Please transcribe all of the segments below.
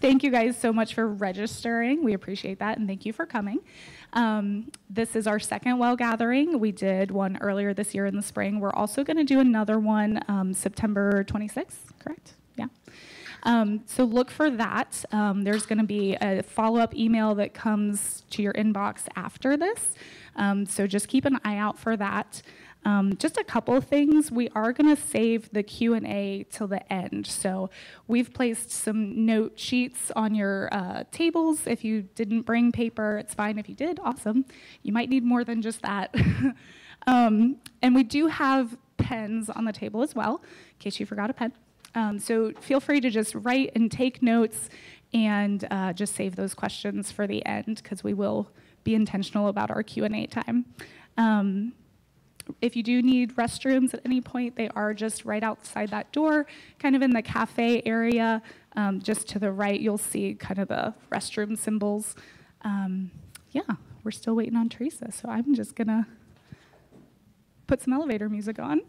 Thank you guys so much for registering. We appreciate that, and thank you for coming. This is our second well gathering. We did one earlier this year in the spring. We're also going to do another one September 26th, correct? Yeah. So look for that. There's going to be a follow-up email that comes to your inbox after this. So just keep an eye out for that. Just a couple of things. We are going to save the Q&A till the end. So we've placed some note sheets on your tables. If you didn't bring paper, it's fine. If you did, awesome. You might need more than just that. And we do have pens on the table as well, in case you forgot a pen. So feel free to just write and take notes and just save those questions for the end, because we will be intentional about our Q&A time. If you do need restrooms at any point, they are just right outside that door, kind of in the cafe area. Just to the right, you'll see kind of the restroom symbols. Yeah, we're still waiting on Teresa, so I'm just going to put some elevator music on.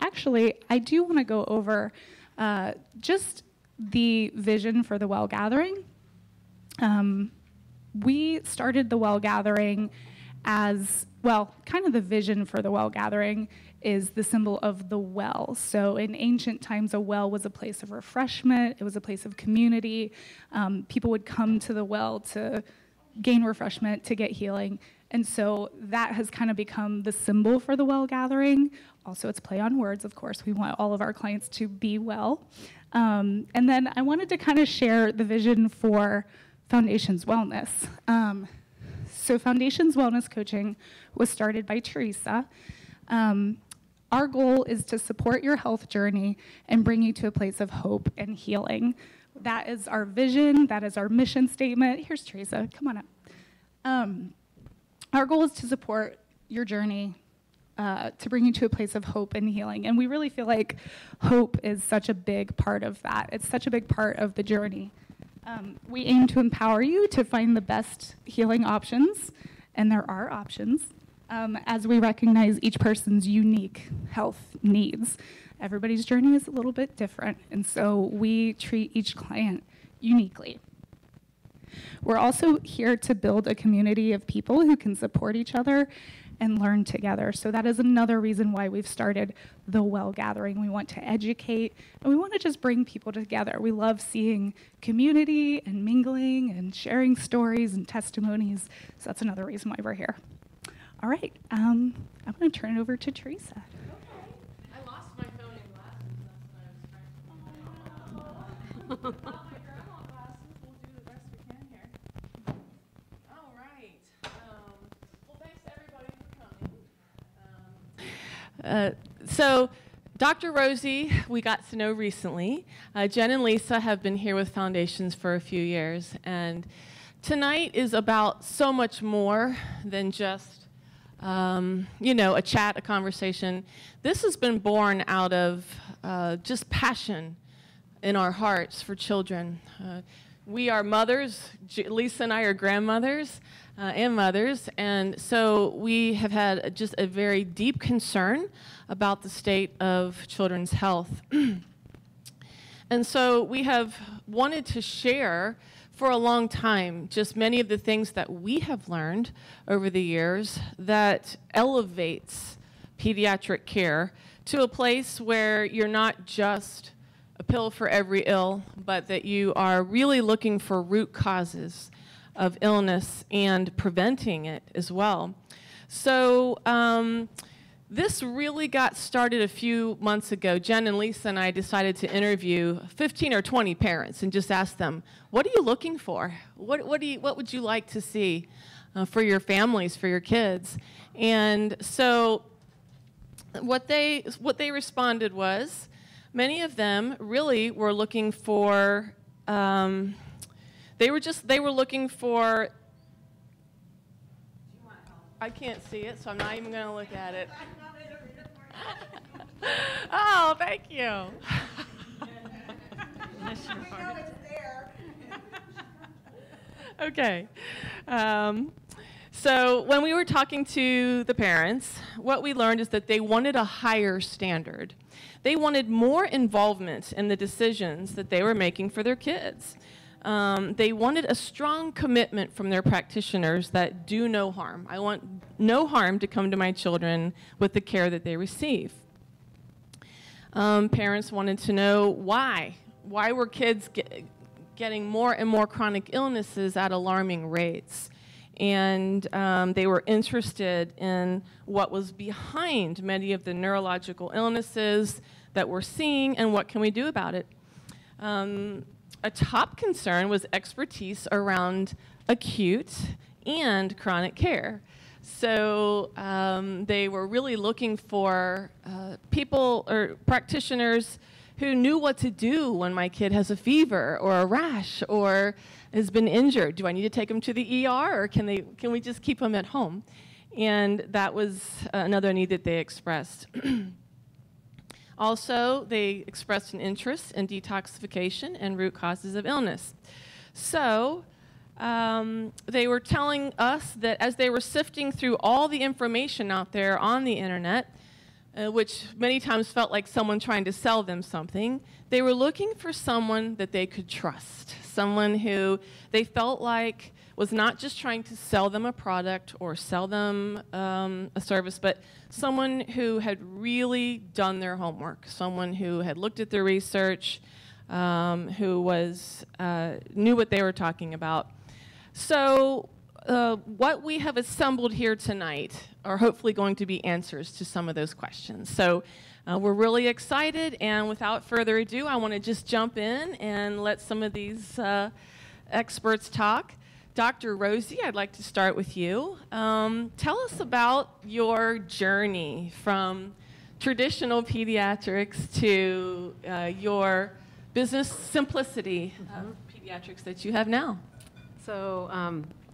Actually, I do want to go over just the vision for the well gathering. We started the well gathering as, well, kind of the vision for the well gathering is the symbol of the well. So in ancient times, a well was a place of refreshment. It was a place of community. People would come to the well to gain refreshment, to get healing. And so that has kind of become the symbol for the well gathering. Also, it's play on words, of course. We want all of our clients to be well. And then I wanted to kind of share the vision for Foundations Wellness. So Foundations Wellness Coaching was started by Teresa. Our goal is to support your health journey and bring you to a place of hope and healing. That is our vision. That is our mission statement. Here's Teresa. Come on up. Our goal is to support your journey, to bring you to a place of hope and healing. And we really feel like hope is such a big part of that. It's such a big part of the journey. We aim to empower you to find the best healing options, and there are options, as we recognize each person's unique health needs. Everybody's journey is a little bit different, and so we treat each client uniquely. We're also here to build a community of people who can support each other and learn together. So that is another reason why we've started the well gathering. We want to educate, and we want to just bring people together. We love seeing community and mingling and sharing stories and testimonies. So that's another reason why we're here. All right, I'm going to turn it over to Teresa. I lost my phone and glasses. That's what I was trying to. My grandma glasses. We'll do the best we can here. All right. Well, thanks to everybody for coming. So Dr. Rosie, we got to know recently. Jen and Lisa have been here with Foundations for a few years, and tonight is about so much more than just a chat, a conversation. This has been born out of just passion in our hearts for children. We are mothers. Lisa and I are grandmothers and mothers, and so we have had just a very deep concern about the state of children's health. And so we have wanted to share for a long time just many of the things that we have learned over the years that elevates pediatric care to a place where you're not just a pill for every ill, but that you are really looking for root causes of illness and preventing it as well. So this really got started a few months ago. Jen and Lisa and I decided to interview 15 or 20 parents and just ask them, what are you looking for? What would you like to see for your families, for your kids? And so what they responded was, many of them really were looking for, they were looking for, I can't see it, so I'm not even going to look at it. Oh, thank you. Okay. So when we were talking to the parents, what we learned is that they wanted a higher standard. They wanted more involvement in the decisions that they were making for their kids. They wanted a strong commitment from their practitioners that do no harm. I want no harm to come to my children with the care that they receive. Parents wanted to know why. Why were kids getting more and more chronic illnesses at alarming rates? And they were interested in what was behind many of the neurological illnesses that we're seeing and what can we do about it. A top concern was expertise around acute and chronic care. So they were really looking for people or practitioners who knew what to do when my kid has a fever or a rash or has been injured. Do I need to take them to the ER, or can we just keep them at home? And that was another need that they expressed. Also, they expressed an interest in detoxification and root causes of illness. So they were telling us that as they were sifting through all the information out there on the internet, which many times felt like someone trying to sell them something, they were looking for someone that they could trust, someone who they felt like was not just trying to sell them a product or sell them a service, but someone who had really done their homework, someone who had looked at their research, who knew what they were talking about. So what we have assembled here tonight are hopefully going to be answers to some of those questions. So we're really excited, and without further ado, I want to just jump in and let some of these experts talk. Dr. Rosie, I'd like to start with you. Tell us about your journey from traditional pediatrics to your business simplicity of pediatrics that you have now. So,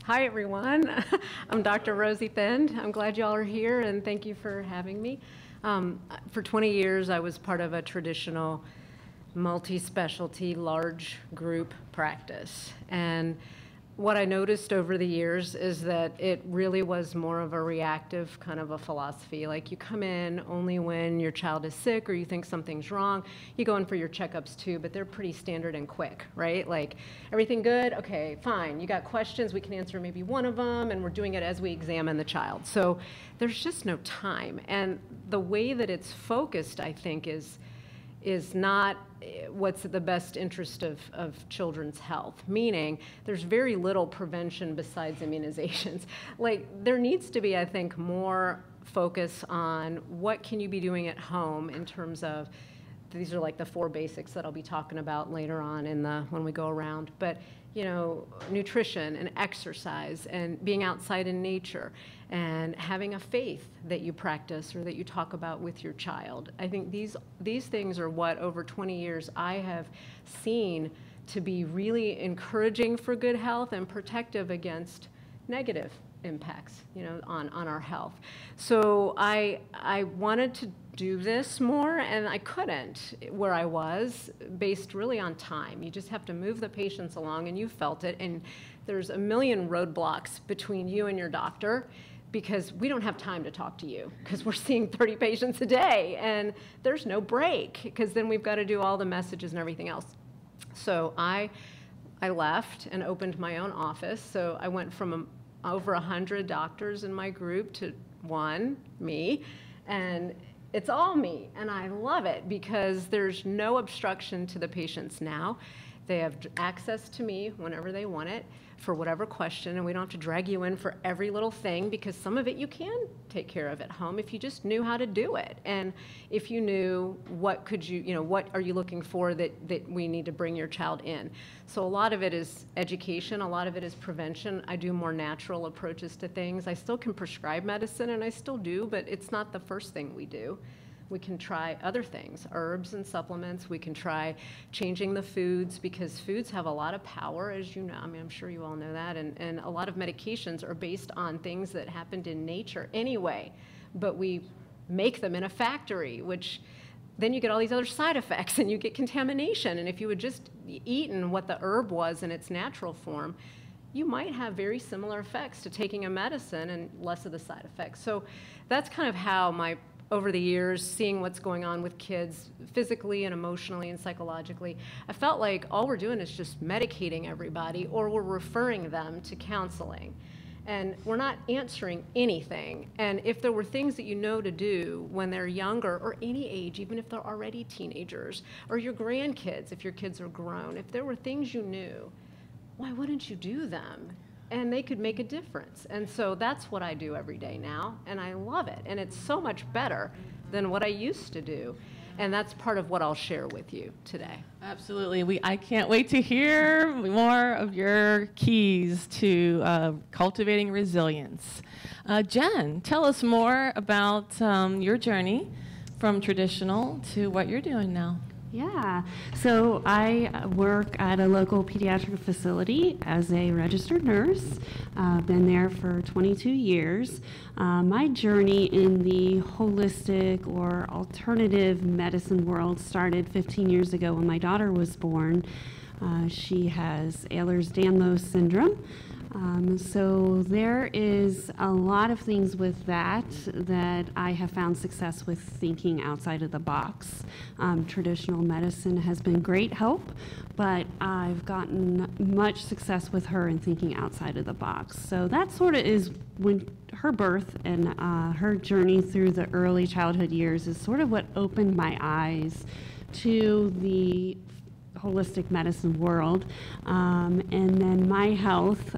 hi everyone. I'm Dr. Rosie Thend. I'm glad y'all are here, and thank you for having me. For 20 years, I was part of a traditional multi-specialty large group practice. And what I noticed over the years is that it really was more of a reactive kind of a philosophy. Like, you come in only when your child is sick or you think something's wrong. You go in for your checkups too, but they're pretty standard and quick, right? Like, everything good? Okay, fine. You got questions? We can answer maybe one of them, and we're doing it as we examine the child. So there's just no time. And the way that it's focused, I think, is not what's the best interest of children's health, meaning there's very little prevention besides immunizations. Like, there needs to be, I think, more focus on what can you be doing at home in terms of, these are like the 4 basics that I'll be talking about later on when we go around, but you know, nutrition and exercise and being outside in nature and having a faith that you practice or that you talk about with your child. I think these things are what over 20 years I have seen to be really encouraging for good health and protective against negative impacts, you know, on our health. So I wanted to do this more, and I couldn't where I was, based really on time. You just have to move the patients along, and you felt it, and there's a million roadblocks between you and your doctor because we don't have time to talk to you because we're seeing 30 patients a day, and there's no break because then we've got to do all the messages and everything else. So I left and opened my own office. So I went from over 100 doctors in my group to one, me, and it's all me, and I love it because there's no obstruction to the patients now. They have access to me whenever they want it for whatever question, and we don't have to drag you in for every little thing because some of it you can take care of at home if you just knew how to do it. And if you knew what are you looking for that we need to bring your child in. So a lot of it is education, a lot of it is prevention. I do more natural approaches to things. I still can prescribe medicine, and I still do, but it's not the first thing we do. We can try other things, herbs and supplements. We can try changing the foods because foods have a lot of power, as you know. I mean, I'm sure you all know that. And a lot of medications are based on things that happened in nature anyway, but we make them in a factory, which then you get all these other side effects and you get contamination. And if you had just eaten what the herb was in its natural form, you might have very similar effects to taking a medicine and less of the side effects. So that's kind of how over the years, seeing what's going on with kids physically and emotionally and psychologically, I felt like all we're doing is just medicating everybody, or we're referring them to counseling. And we're not answering anything. And if there were things that you know to do when they're younger, or any age, even if they're already teenagers, or your grandkids, if your kids are grown, if there were things you knew, why wouldn't you do them? And they could make a difference. And so that's what I do every day now, and I love it. And it's so much better than what I used to do. And that's part of what I'll share with you today. Absolutely. I can't wait to hear more of your keys to cultivating resilience. Jen, tell us more about your journey from traditional to what you're doing now. Yeah, so I work at a local pediatric facility as a registered nurse. Been there for 22 years. My journey in the holistic or alternative medicine world started 15 years ago when my daughter was born. She has Ehlers-Danlos syndrome. So there is a lot of things with that I have found success with thinking outside of the box. Traditional medicine has been great help, but I've gotten much success with her in thinking outside of the box. So that sort of is when her birth and her journey through the early childhood years is sort of what opened my eyes to the holistic medicine world, and then my health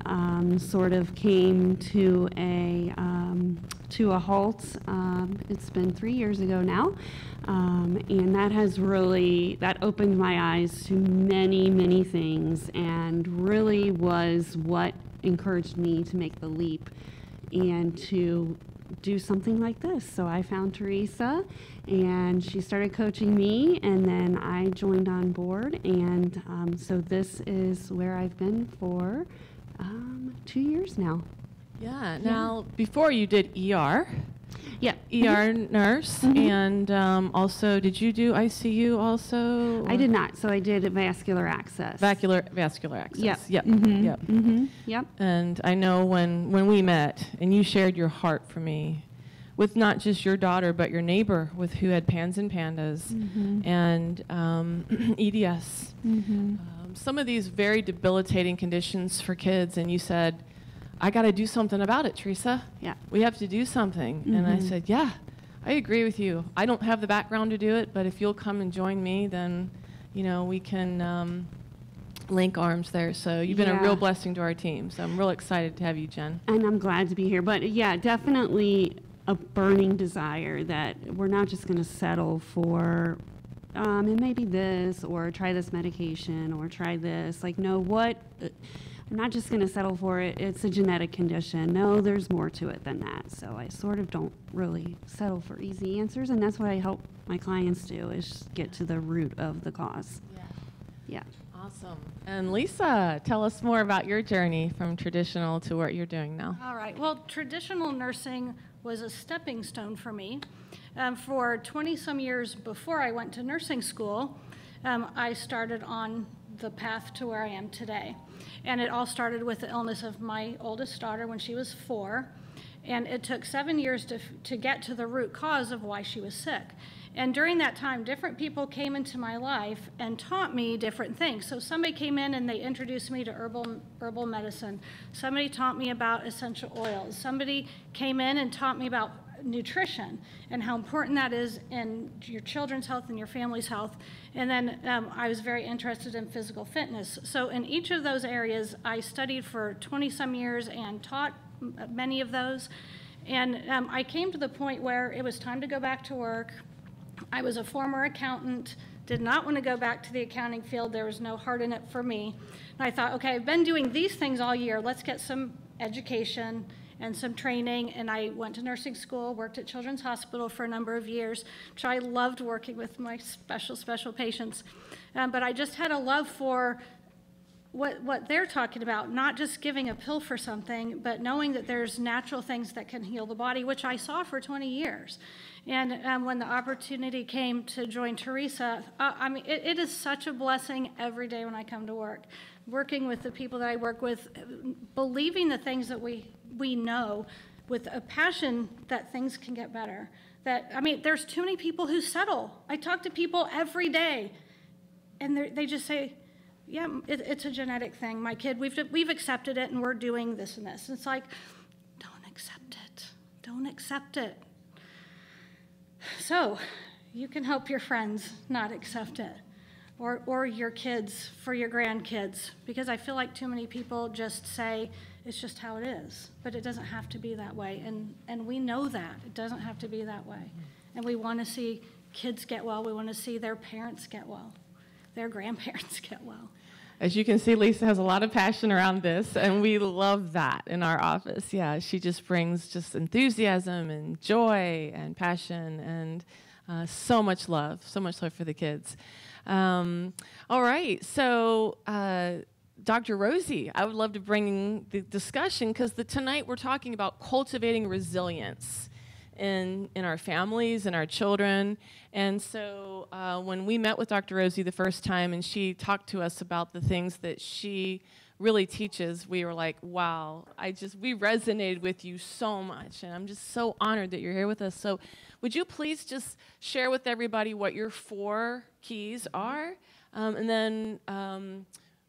sort of came to a halt. It's been 3 years ago now, and that opened my eyes to many things, and really was what encouraged me to make the leap and to do something like this. So I found Teresa, and she started coaching me, and then I joined on board, and so this is where I've been for 2 years now. Yeah. Now, before you did ER. Yeah. ER nurse, and also, did you do ICU also? I did not. So I did vascular access. Vascular access. Yep. Yep. Mm-hmm. Yep. Mm-hmm. Yep. And I know when we met and you shared your heart for me with not just your daughter, but your neighbor who had PANS and PANDAS and EDS. Some of these very debilitating conditions for kids, and you said, I got to do something about it, Teresa. Yeah. We have to do something. And I said, yeah, I agree with you. I don't have the background to do it, but if you'll come and join me, then, we can link arms there. So you've been a real blessing to our team. So I'm real excited to have you, Jen. And I'm glad to be here. But yeah, definitely a burning desire that we're not just going to settle for it may be this, or try this medication, or try this. Like, no, I'm not just going to settle for it. It's a genetic condition. No, there's more to it than that. So I sort of don't really settle for easy answers, and that's what I help my clients do, is get to the root of the cause. Yeah. Awesome. And Lisa, tell us more about your journey from traditional to what you're doing now. All right. Well, traditional nursing was a stepping stone for me. For 20-some years before I went to nursing school, I started on the path to where I am today. And it all started with the illness of my oldest daughter when she was 4. And it took 7 years to get to the root cause of why she was sick. And during that time, different people came into my life and taught me different things. So somebody came in and they introduced me to herbal medicine. Somebody taught me about essential oils. Somebody came in and taught me about nutrition and how important that is in your children's health and your family's health. And then I was very interested in physical fitness. So in each of those areas, I studied for 20-some years and taught many of those. And I came to the point where it was time to go back to work. I was a former accountant, did not want to go back to the accounting field. There was no heart in it for me. And I thought, okay, I've been doing these things all year. Let's get some education and some training. And I went to nursing school, worked at Children's Hospital for a number of years, which I loved working with my special patients. But I just had a love for what they're talking about, not just giving a pill for something, but knowing that there's natural things that can heal the body, which I saw for 20 years. And when the opportunity came to join Teresa, I mean, it is such a blessing every day when I come to work, working with the people that I work with, believing the things that we know with a passion that things can get better. I mean, there's too many people who settle. I talk to people every day, and they just say, yeah, it's a genetic thing. My kid, we've accepted it, and we're doing this and this. And it's like, don't accept it. Don't accept it. So you can help your friends not accept it, or your kids for your grandkids, because I feel like too many people just say it's just how it is, but it doesn't have to be that way, and we know that it doesn't have to be that way, and we want to see kids get well. We want to see their parents get well, their grandparents get well. As you can see, Lisa has a lot of passion around this, and we love that in our office. Yeah, she just brings just enthusiasm and joy and passion and so much love for the kids. All right, so Dr. Rosie, I would love to bring the discussion, because tonight we're talking about cultivating resilience in our families and our children. And so when we met with Dr. Rosie the first time and she talked to us about the things that she really teaches, we were like, wow, we resonated with you so much, and I'm just so honored that you're here with us. So would you please just share with everybody what your 4 keys are, and then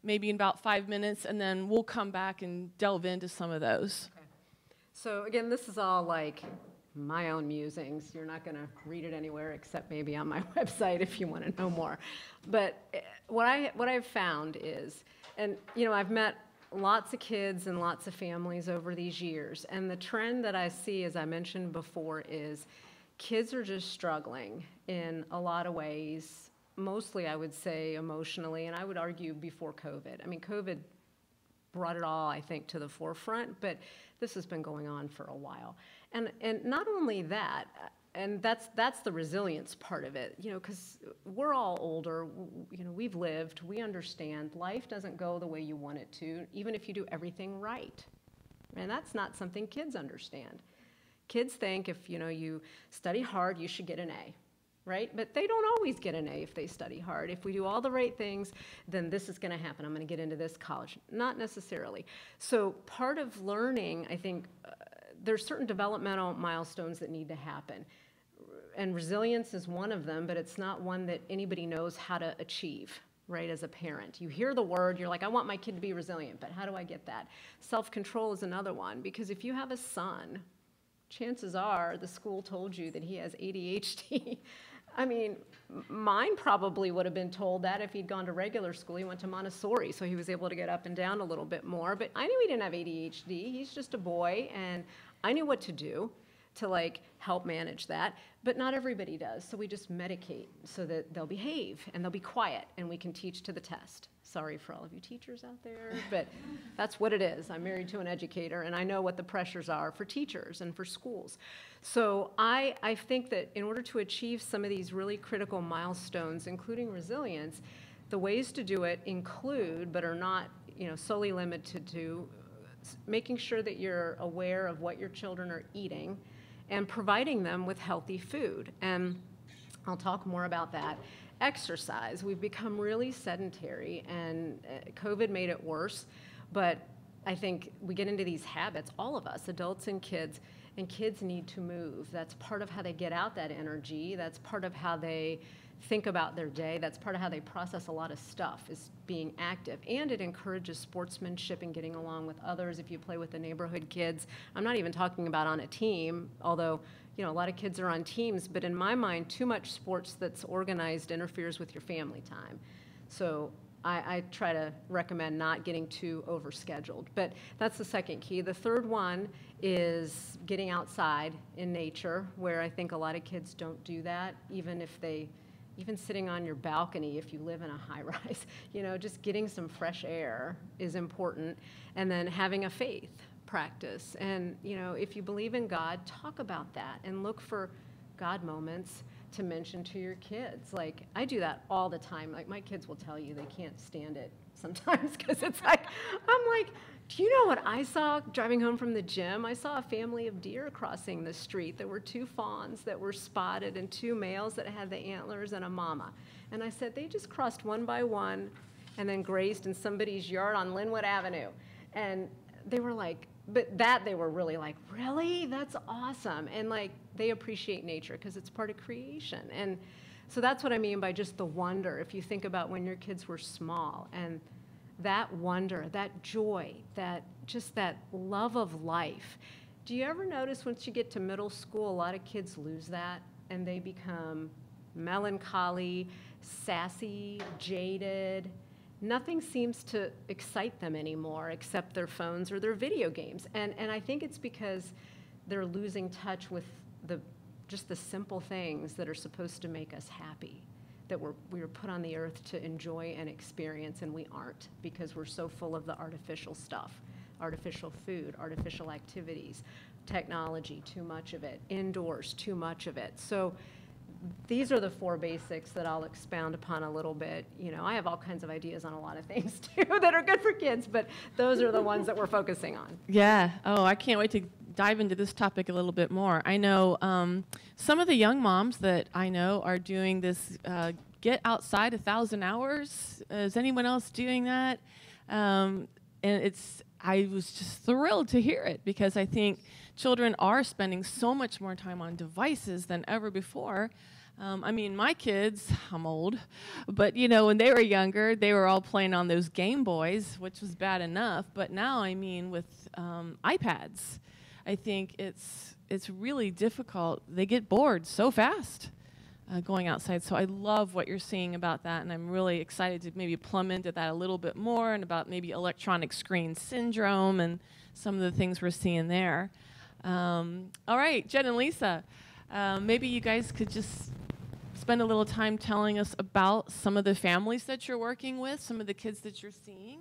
maybe in about 5 minutes, and then we'll come back and delve into some of those. Okay. So again, this is all like my own musings. You're not going to read it anywhere except maybe on my website if you want to know more. But what I've found is, and you know, I've met lots of kids and lots of families over these years, and the trend that I see, as I mentioned before, is kids are just struggling in a lot of ways, mostly I would say emotionally, and I would argue before COVID. I mean, COVID brought it all, I think, to the forefront, but this has been going on for a while. And not only that, and that's the resilience part of it, you know, because we're all older, you know, we've lived, we understand life doesn't go the way you want it to, even if you do everything right. And that's not something kids understand. Kids think if, you know, you study hard, you should get an A, right? But they don't always get an A if they study hard. If we do all the right things, then this is going to happen. I'm going to get into this college. Not necessarily. So part of learning, I think, there's certain developmental milestones that need to happen. And resilience is one of them, but it's not one that anybody knows how to achieve, right, as a parent. You hear the word, you're like, I want my kid to be resilient, but how do I get that? Self-control is another one, because if you have a son, chances are the school told you that he has ADHD. I mean, mine probably would have been told that if he'd gone to regular school. He went to Montessori, so he was able to get up and down a little bit more. But I knew he didn't have ADHD. He's just a boy, and I knew what to do to like help manage that. But not everybody does, so we just medicate so that they'll behave and they'll be quiet, and we can teach to the test. Sorry for all of you teachers out there, but that's what it is. I'm married to an educator, and I know what the pressures are for teachers and for schools. So I think that in order to achieve some of these really critical milestones, including resilience, the ways to do it include, but are not, you know, solely limited to, making sure that you're aware of what your children are eating and providing them with healthy food. And I'll talk more about that. Exercise. We've become really sedentary, and COVID made it worse, but I think we get into these habits, all of us, adults and kids need to move. That's part of how they get out that energy. That's part of how they think about their day. That's part of how they process a lot of stuff, is being active. And it encourages sportsmanship and getting along with others if you play with the neighborhood kids. I'm not even talking about on a team, although, you know, a lot of kids are on teams, but in my mind, too much sports that's organized interferes with your family time. So I try to recommend not getting too overscheduled. But that's the second key. The third one is getting outside in nature, where I think a lot of kids don't do that, even sitting on your balcony if you live in a high-rise. You know, just getting some fresh air is important. And then having a faith practice. And, you know, if you believe in God, talk about that and look for God moments to mention to your kids. Like, I do that all the time. Like, my kids will tell you they can't stand it sometimes because it's like, I'm like, do you know what I saw driving home from the gym? I saw a family of deer crossing the street. There were 2 fawns that were spotted and 2 males that had the antlers and a mama. And I said, they just crossed one by one and then grazed in somebody's yard on Linwood Avenue. And they were like, but they were really like, really? That's awesome. And like, they appreciate nature because it's part of creation. And so that's what I mean by just the wonder. If you think about when your kids were small and that wonder, that joy, that love of life. Do you ever notice once you get to middle school, a lot of kids lose that and they become melancholy, sassy, jaded? Nothing seems to excite them anymore except their phones or their video games. And I think it's because they're losing touch with just the simple things that are supposed to make us happy, that we were put on the earth to enjoy and experience, and we aren't because we're so full of the artificial stuff, artificial food, artificial activities, technology, too much of it, indoors, too much of it. So these are the 4 basics that I'll expound upon a little bit. You know, I have all kinds of ideas on a lot of things too that are good for kids, but those are the ones that we're focusing on. Yeah. Oh, I can't wait to dive into this topic a little bit more. I know some of the young moms that I know are doing this get outside 1,000 hours. Is anyone else doing that? And I was just thrilled to hear it because I think children are spending so much more time on devices than ever before. I mean, my kids, I'm old, but you know, when they were younger, they were all playing on those Game Boys, which was bad enough. But now, I mean, with iPads, I think it's really difficult. They get bored so fast going outside. So I love what you're saying about that, and I'm really excited to maybe plumb into that a little bit more and about maybe electronic screen syndrome and some of the things we're seeing there. All right, Jen and Lisa, maybe you guys could just spend a little time telling us about some of the families that you're working with, some of the kids that you're seeing.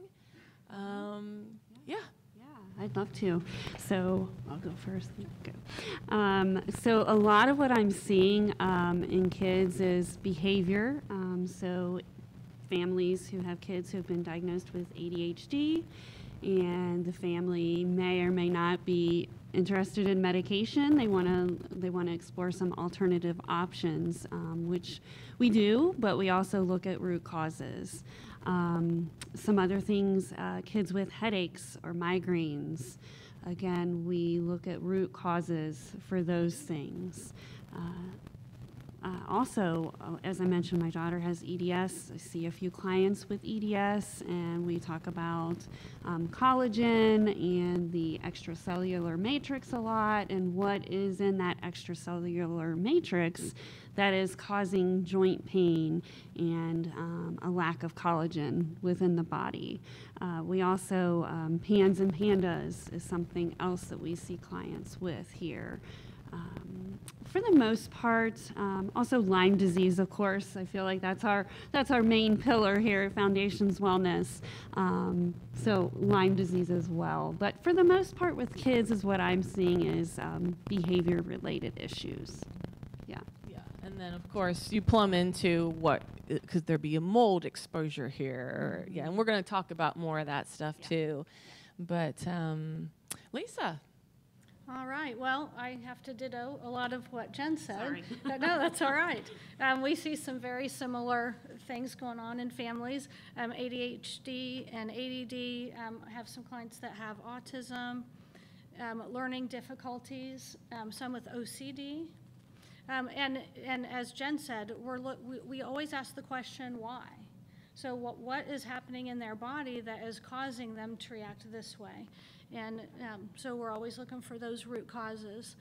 Yeah. I'd love to. So I'll go first. So a lot of what I'm seeing in kids is behavior. So families who have kids who have been diagnosed with ADHD, and the family may or may not be interested in medication. They want to explore some alternative options, which we do, but we also look at root causes. Some other things, kids with headaches or migraines. Again, we look at root causes for those things. Also, as I mentioned, my daughter has EDS. I see a few clients with EDS, and we talk about collagen and the extracellular matrix a lot, and what is in that extracellular matrix that is causing joint pain and a lack of collagen within the body. We also, PANS and PANDAS is something else that we see clients with here. For the most part, also Lyme disease, of course. I feel like that's our main pillar here at Foundations Wellness. So Lyme disease as well. But for the most part with kids is what I'm seeing is behavior-related issues. Yeah. Yeah, and then of course you plumb into what, could there be a mold exposure here? Yeah, and we're going to talk about more of that stuff too. But Lisa. All right. Well, I have to ditto a lot of what Jen said. Sorry. No, that's all right. We see some very similar things going on in families. ADHD and ADD. I have some clients that have autism, learning difficulties, some with OCD. And as Jen said, we always ask the question, why? So what is happening in their body that is causing them to react this way? And so we're always looking for those root causes.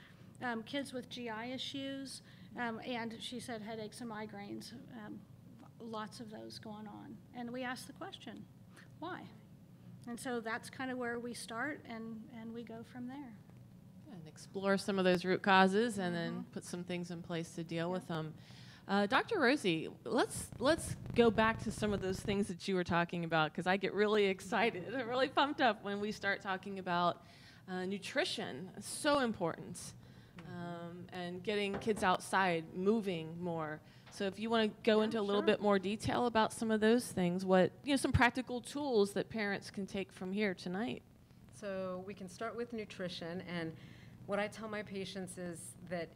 Kids with GI issues, and she said headaches and migraines, lots of those going on. And we ask the question, why? And so that's kind of where we start, and we go from there. And explore some of those root causes and then put some things in place to deal with them. Dr. Rosie, let's go back to some of those things that you were talking about, because I get really excited and really pumped up when we start talking about nutrition. It's so important. and getting kids outside, moving more. So if you want to go into a little bit more detail about some of those things, some practical tools that parents can take from here tonight. So we can start with nutrition, and what I tell my patients is that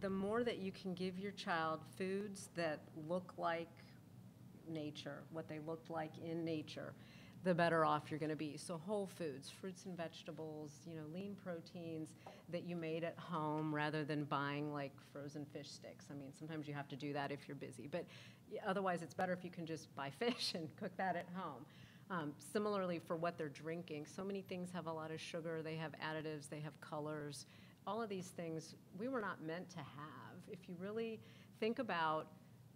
the more that you can give your child foods that look like nature, what they looked like in nature, the better off you're going to be. So whole foods, fruits and vegetables, lean proteins that you made at home rather than buying like frozen fish sticks. I mean, sometimes you have to do that if you're busy, but otherwise it's better if you can just buy fish and cook that at home. Similarly for what they're drinking, so many things have a lot of sugar, they have additives, they have colors. All of these things we were not meant to have. If you really think about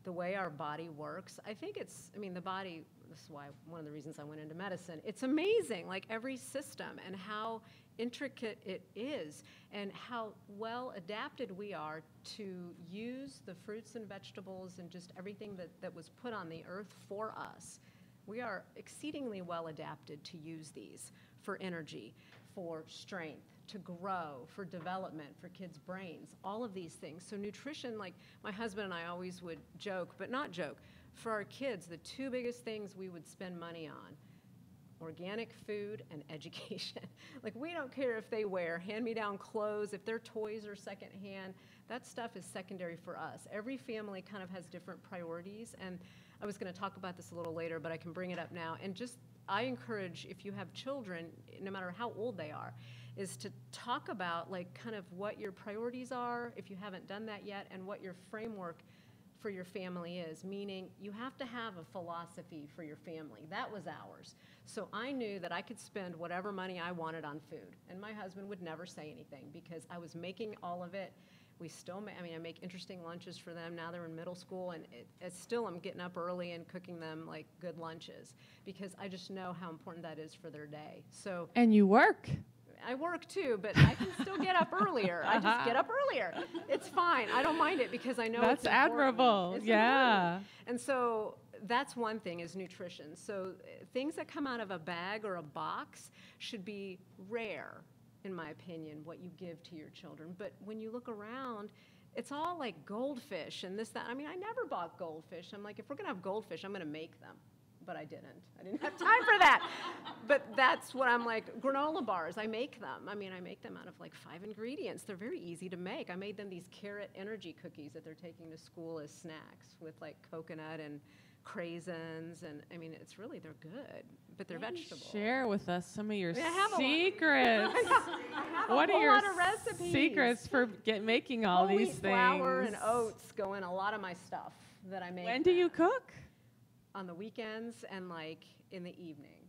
the way our body works, the body, this is why one of the reasons I went into medicine, it's amazing, like every system and how intricate it is and how well adapted we are to use the fruits and vegetables and just everything that was put on the earth for us. We are exceedingly well adapted to use these for energy, for strength, to grow, for development, for kids' brains, all of these things. So nutrition, like my husband and I always would joke, but not joke, for our kids, the two biggest things we would spend money on, organic food and education. Like we don't care if they wear hand-me-down clothes, if their toys are secondhand, that stuff is secondary for us. Every family kind of has different priorities, and I was going to talk about this a little later, but I can bring it up now. And I encourage, if you have children, no matter how old they are, is to talk about like kind of what your priorities are, if you haven't done that yet, and what your framework for your family is, meaning you have to have a philosophy for your family. That was ours. So I knew that I could spend whatever money I wanted on food, and my husband would never say anything because I was making all of it. We still, I make interesting lunches for them. Now they're in middle school, and it's still I'm getting up early and cooking them like good lunches because I just know how important that is for their day. So. And you work. I work too, but I can still get up earlier. I just get up earlier. It's fine. I don't mind it because I know that's it's admirable. It's yeah. important. And so that's one thing is nutrition. So things that come out of a bag or a box should be rare, in my opinion, what you give to your children. But when you look around, it's all like goldfish and this, that. I never bought goldfish. I'm like, if we're going to have goldfish, I'm going to make them. But I didn't. I didn't have time for that. But that's what I'm like, granola bars, I make them. I make them out of like 5 ingredients. They're very easy to make. I made them these carrot energy cookies that they're taking to school as snacks with like coconut and craisins. And it's really, they're good, but they're vegetable. Share with us some of your secrets. I have what a are whole your lot of recipes. Secrets for making all Whole these wheat things? Flour and oats go in a lot of my stuff that I make. When do you cook? On the weekends and like in the evening.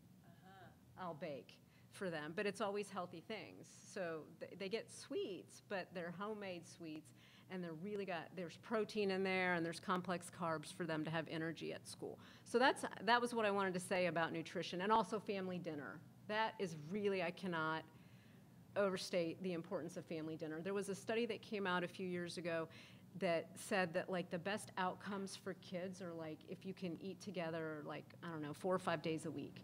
I'll bake for them, but it's always healthy things. So they get sweets, but they're homemade sweets, and there's protein in there, and there's complex carbs for them to have energy at school. So that was what I wanted to say about nutrition, and also family dinner. That is really, I cannot overstate the importance of family dinner. There was a study that came out a few years ago that said that like the best outcomes for kids are like if you can eat together like, 4 or 5 days a week.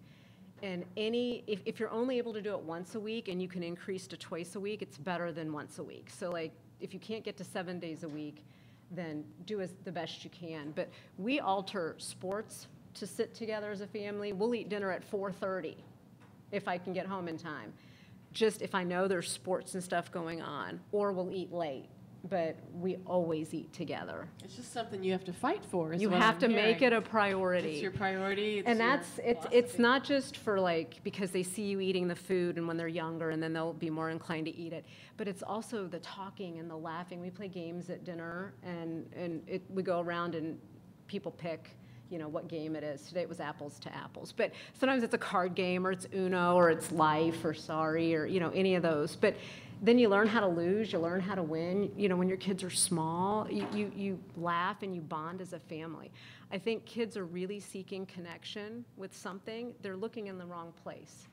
And if you're only able to do it once a week and you can increase to twice a week, it's better than once a week. So like if you can't get to 7 days a week, then do the best you can. But we alter sports to sit together as a family. We'll eat dinner at 4:30 if I can get home in time. Just if I know there's sports and stuff going on, or we'll eat late. But we always eat together. It's just something you have to fight for. You have to make it a priority. It's your priority. And it's not just for like because they see you eating the food and when they're younger and then they'll be more inclined to eat it. But it's also the talking and the laughing. We play games at dinner and we go around and people pick what game it is. Today it was apples to apples. But sometimes it's a card game or it's Uno or it's Life or Sorry or any of those. But then you learn how to lose, you learn how to win. When your kids are small, you laugh and you bond as a family. I think kids are really seeking connection with something. They're looking in the wrong place.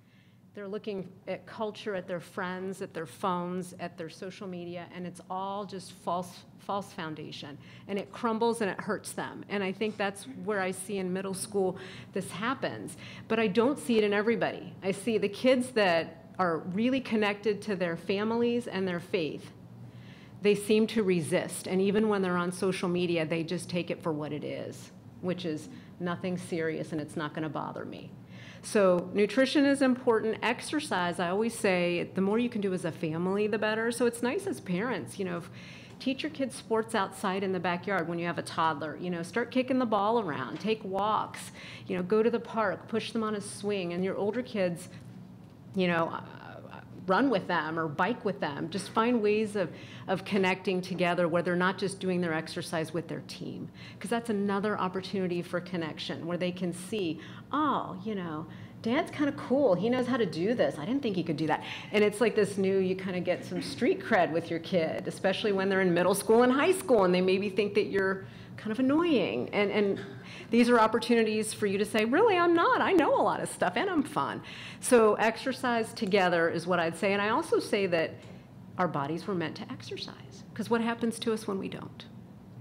They're looking at culture, at their friends, at their phones, at their social media, and it's all just false foundation. And it crumbles and it hurts them. And I think that's where I see in middle school this happens. But I don't see it in everybody. I see the kids that are really connected to their families and their faith. they seem to resist. And even when they're on social media, they just take it for what it is, which is nothing serious and it's not going to bother me. So nutrition is important. Exercise, I always say, the more you can do as a family, the better. So it's nice as parents, teach your kids sports outside in the backyard when you have a toddler. Start kicking the ball around, take walks, go to the park, push them on a swing. And your older kids, run with them or bike with them. Just find ways of connecting together where they're not just doing their exercise with their team. Because that's another opportunity for connection where they can see, oh, Dad's kind of cool. He knows how to do this. I didn't think he could do that. And it's like this you kind of get some street cred with your kid, especially when they're in middle school and high school and they maybe think that you're kind of annoying. And these are opportunities for you to say, really, I'm not. I know a lot of stuff and I'm fun. So exercise together is what I'd say. And I also say that our bodies were meant to exercise. Because what happens to us when we don't?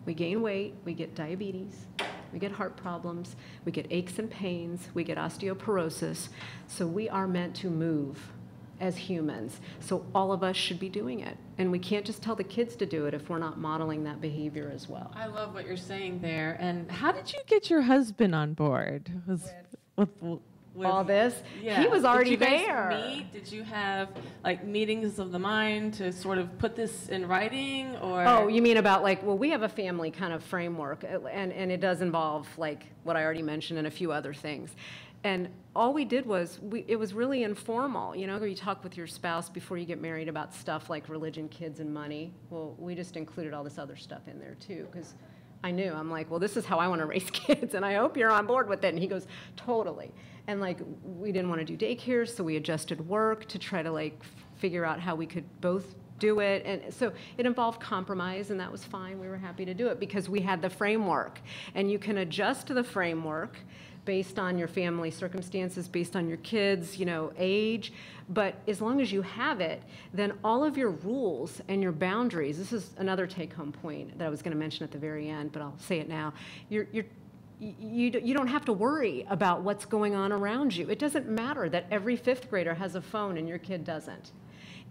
We gain weight, we get diabetes, we get heart problems, we get aches and pains, we get osteoporosis. So we are meant to move as humans. So all of us should be doing it. And we can't just tell the kids to do it if we're not modeling that behavior as well. I love what you're saying there. And how did you get your husband on board? With all this? Yeah. He was already there. Did you there. guys meet? Did you have meetings of the mind to sort of put this in writing? Or Oh, you mean about we have a family kind of framework, and it does involve what I already mentioned and a few other things. And all we did was, it was really informal. You talk with your spouse before you get married about stuff like religion, kids, and money. Well, we just included all this other stuff in there too, because I knew, I'm like, well, this is how I want to raise kids, and I hope you're on board with it. And he goes, totally. And we didn't want to do daycare, so we adjusted work to try to figure out how we could both do it. And so it involved compromise, and that was fine. We were happy to do it because we had the framework. And you can adjust to the framework based on your family circumstances, based on your kids, age. But as long as you have it, then all of your rules and your boundaries, this is another take-home point that I was going to mention at the very end, but I'll say it now. You don't have to worry about what's going on around you. It doesn't matter that every fifth grader has a phone and your kid doesn't.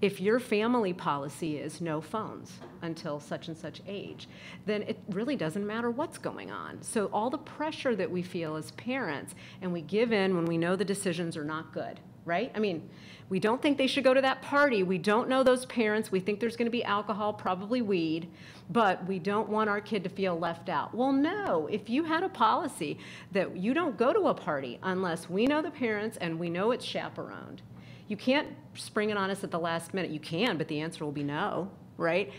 If your family policy is no phones until such and such age, then it really doesn't matter what's going on. So all the pressure that we feel as parents, and we give in when we know the decisions are not good, right? I mean, we don't think they should go to that party. We don't know those parents. We think there's going to be alcohol, probably weed, but we don't want our kid to feel left out. Well, no, if you had a policy that you don't go to a party unless we know the parents and we know it's chaperoned, you can't spring it on us at the last minute. You can, but the answer will be no, right?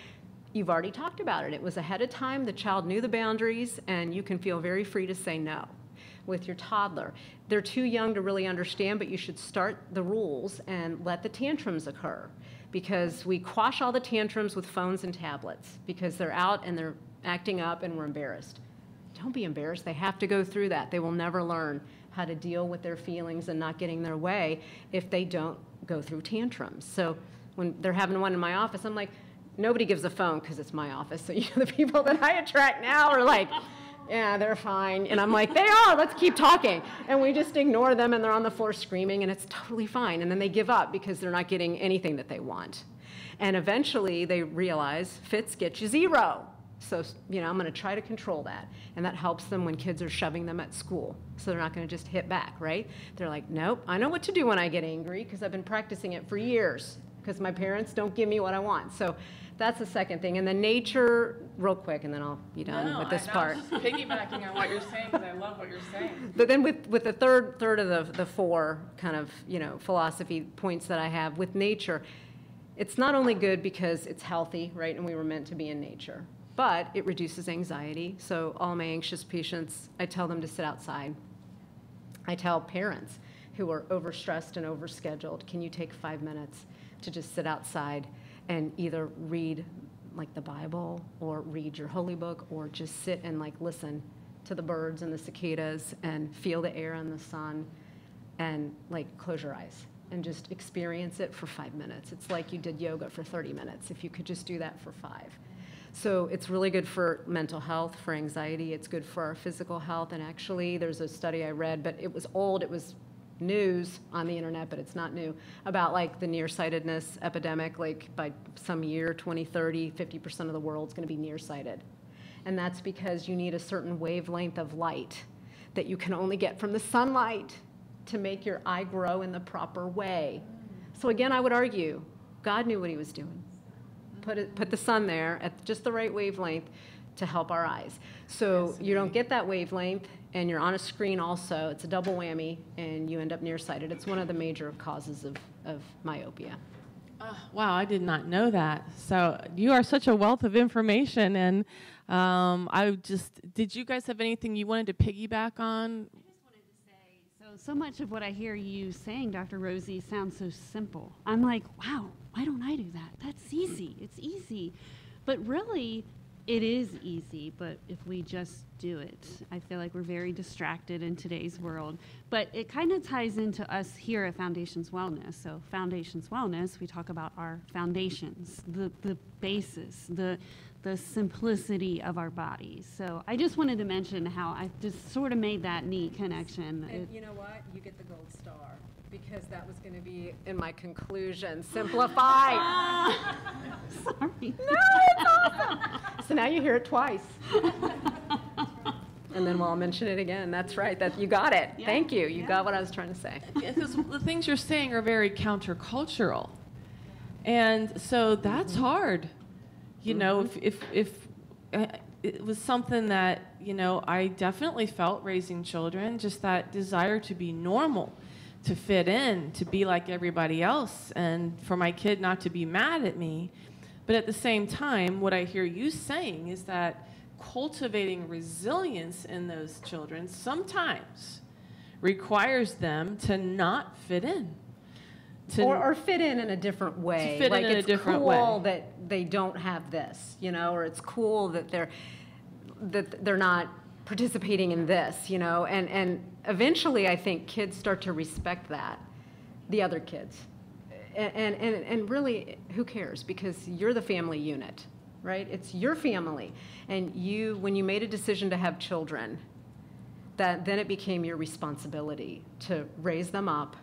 You've already talked about it. It was ahead of time. The child knew the boundaries, and you can feel very free to say no. With your toddler, they're too young to really understand, but you should start the rules and let the tantrums occur, because we quash all the tantrums with phones and tablets because they're out and they're acting up and we're embarrassed. Don't be embarrassed. They have to go through that. They will never learn how to deal with their feelings and not getting their way if they don't go through tantrums. So when they're having one in my office, I'm like, nobody gives a phone because it's my office. So the people that I attract now are like, yeah, they're fine. And I'm like, they are, let's keep talking. And we just ignore them and they're on the floor screaming and it's totally fine. And then they give up because they're not getting anything that they want. And eventually they realize fits get you zero. So, I'm going to try to control that. And that helps them when kids are shoving them at school. So they're not going to just hit back, right? They're like, nope, I know what to do when I get angry because I've been practicing it for years because my parents don't give me what I want. So that's the second thing. And then nature, real quick, and then I'll be done with this part. I'm just piggybacking on what you're saying because I love what you're saying. But then with the third of the four kind of, philosophy points that I have with nature, it's not only good because it's healthy, right? And we were meant to be in nature. But it reduces anxiety. So all my anxious patients, I tell them to sit outside. I tell parents who are overstressed and overscheduled, can you take 5 minutes to just sit outside and either read the Bible or read your holy book or just sit and listen to the birds and the cicadas and feel the air and the sun and close your eyes and just experience it for 5 minutes. It's like you did yoga for 30 minutes if you could just do that for 5. So it's really good for mental health, for anxiety. It's good for our physical health. And actually, there's a study I read, but it was old. It was news on the internet, but it's not new, about like the nearsightedness epidemic. Like by some year, 2030, 50% of the world's going to be nearsighted. And that's because you need a certain wavelength of light that you can only get from the sunlight to make your eye grow in the proper way. So again, I would argue, God knew what he was doing. Put the sun there at just the right wavelength to help our eyes. So you don't get that wavelength, and you're on a screen also. It's a double whammy, and you end up nearsighted. It's one of the major causes of myopia. Wow, I did not know that. So you are such a wealth of information, and did you guys have anything you wanted to piggyback on? I just wanted to say, so much of what I hear you saying, Dr. Rosie, sounds so simple. I'm like, wow, why don't I do that? That's easy. It's easy. But really, it is easy, but if we just do it. I feel like we're very distracted in today's world. But it kind of ties into us here at Foundations Wellness. So Foundations Wellness, we talk about our foundations, the basis, the simplicity of our bodies. So I just wanted to mention how I just sort of made that neat connection. And you know what? You get the gold star, because that was going to be in my conclusion. Simplify. Sorry. No, it's awesome. So now you hear it twice. And then I'll mention it again. That's right. You got it. Yeah. Thank you. You got what I was trying to say. Because the things you're saying are very countercultural. And so that's hard. You know, if it was something that, you know, I definitely felt raising children, just that desire to be normal, to fit in, to be like everybody else, and for my kid not to be mad at me. But at the same time, what I hear you saying is that cultivating resilience in those children sometimes requires them to not fit in. Or fit in a different way. To fit like in a different way. It's cool that they don't have this, you know, or it's cool that they're not participating in this, you know, and eventually I think kids start to respect that, the other kids. And really, who cares? Because you're the family unit, right? It's your family. And when you made a decision to have children, then it became your responsibility to raise them up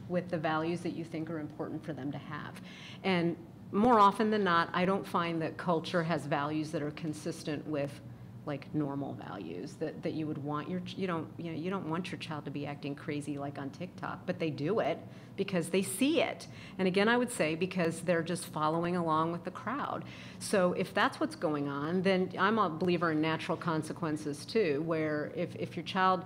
with the values that you think are important for them to have. And more often than not, I don't find that culture has values that are consistent with like normal values that you would want you don't want your child to be acting crazy like on TikTok, but they do it because they see it. And again, I would say because they're just following along with the crowd. So if that's what's going on, then I'm a believer in natural consequences too, where if your child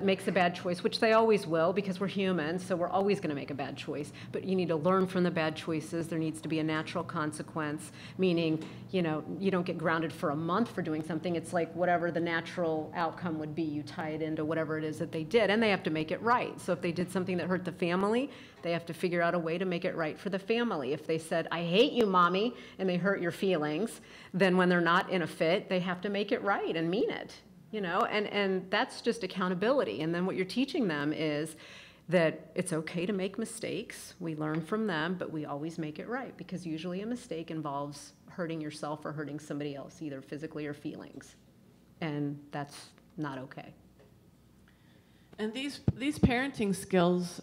makes a bad choice, which they always will because we're human, so we're always going to make a bad choice, but you need to learn from the bad choices. There needs to be a natural consequence, meaning, you know, you don't get grounded for a month for doing something. It's like whatever the natural outcome would be, you tie it into whatever it is that they did, and they have to make it right. So if they did something that hurt the family, they have to figure out a way to make it right for the family. If they said, "I hate you, Mommy," and they hurt your feelings, then when they're not in a fit, they have to make it right and mean it. You know, and that's just accountability. And then what you're teaching them is that it's okay to make mistakes. We learn from them, but we always make it right, because usually a mistake involves hurting yourself or hurting somebody else, either physically or feelings. And that's not okay. And these parenting skills,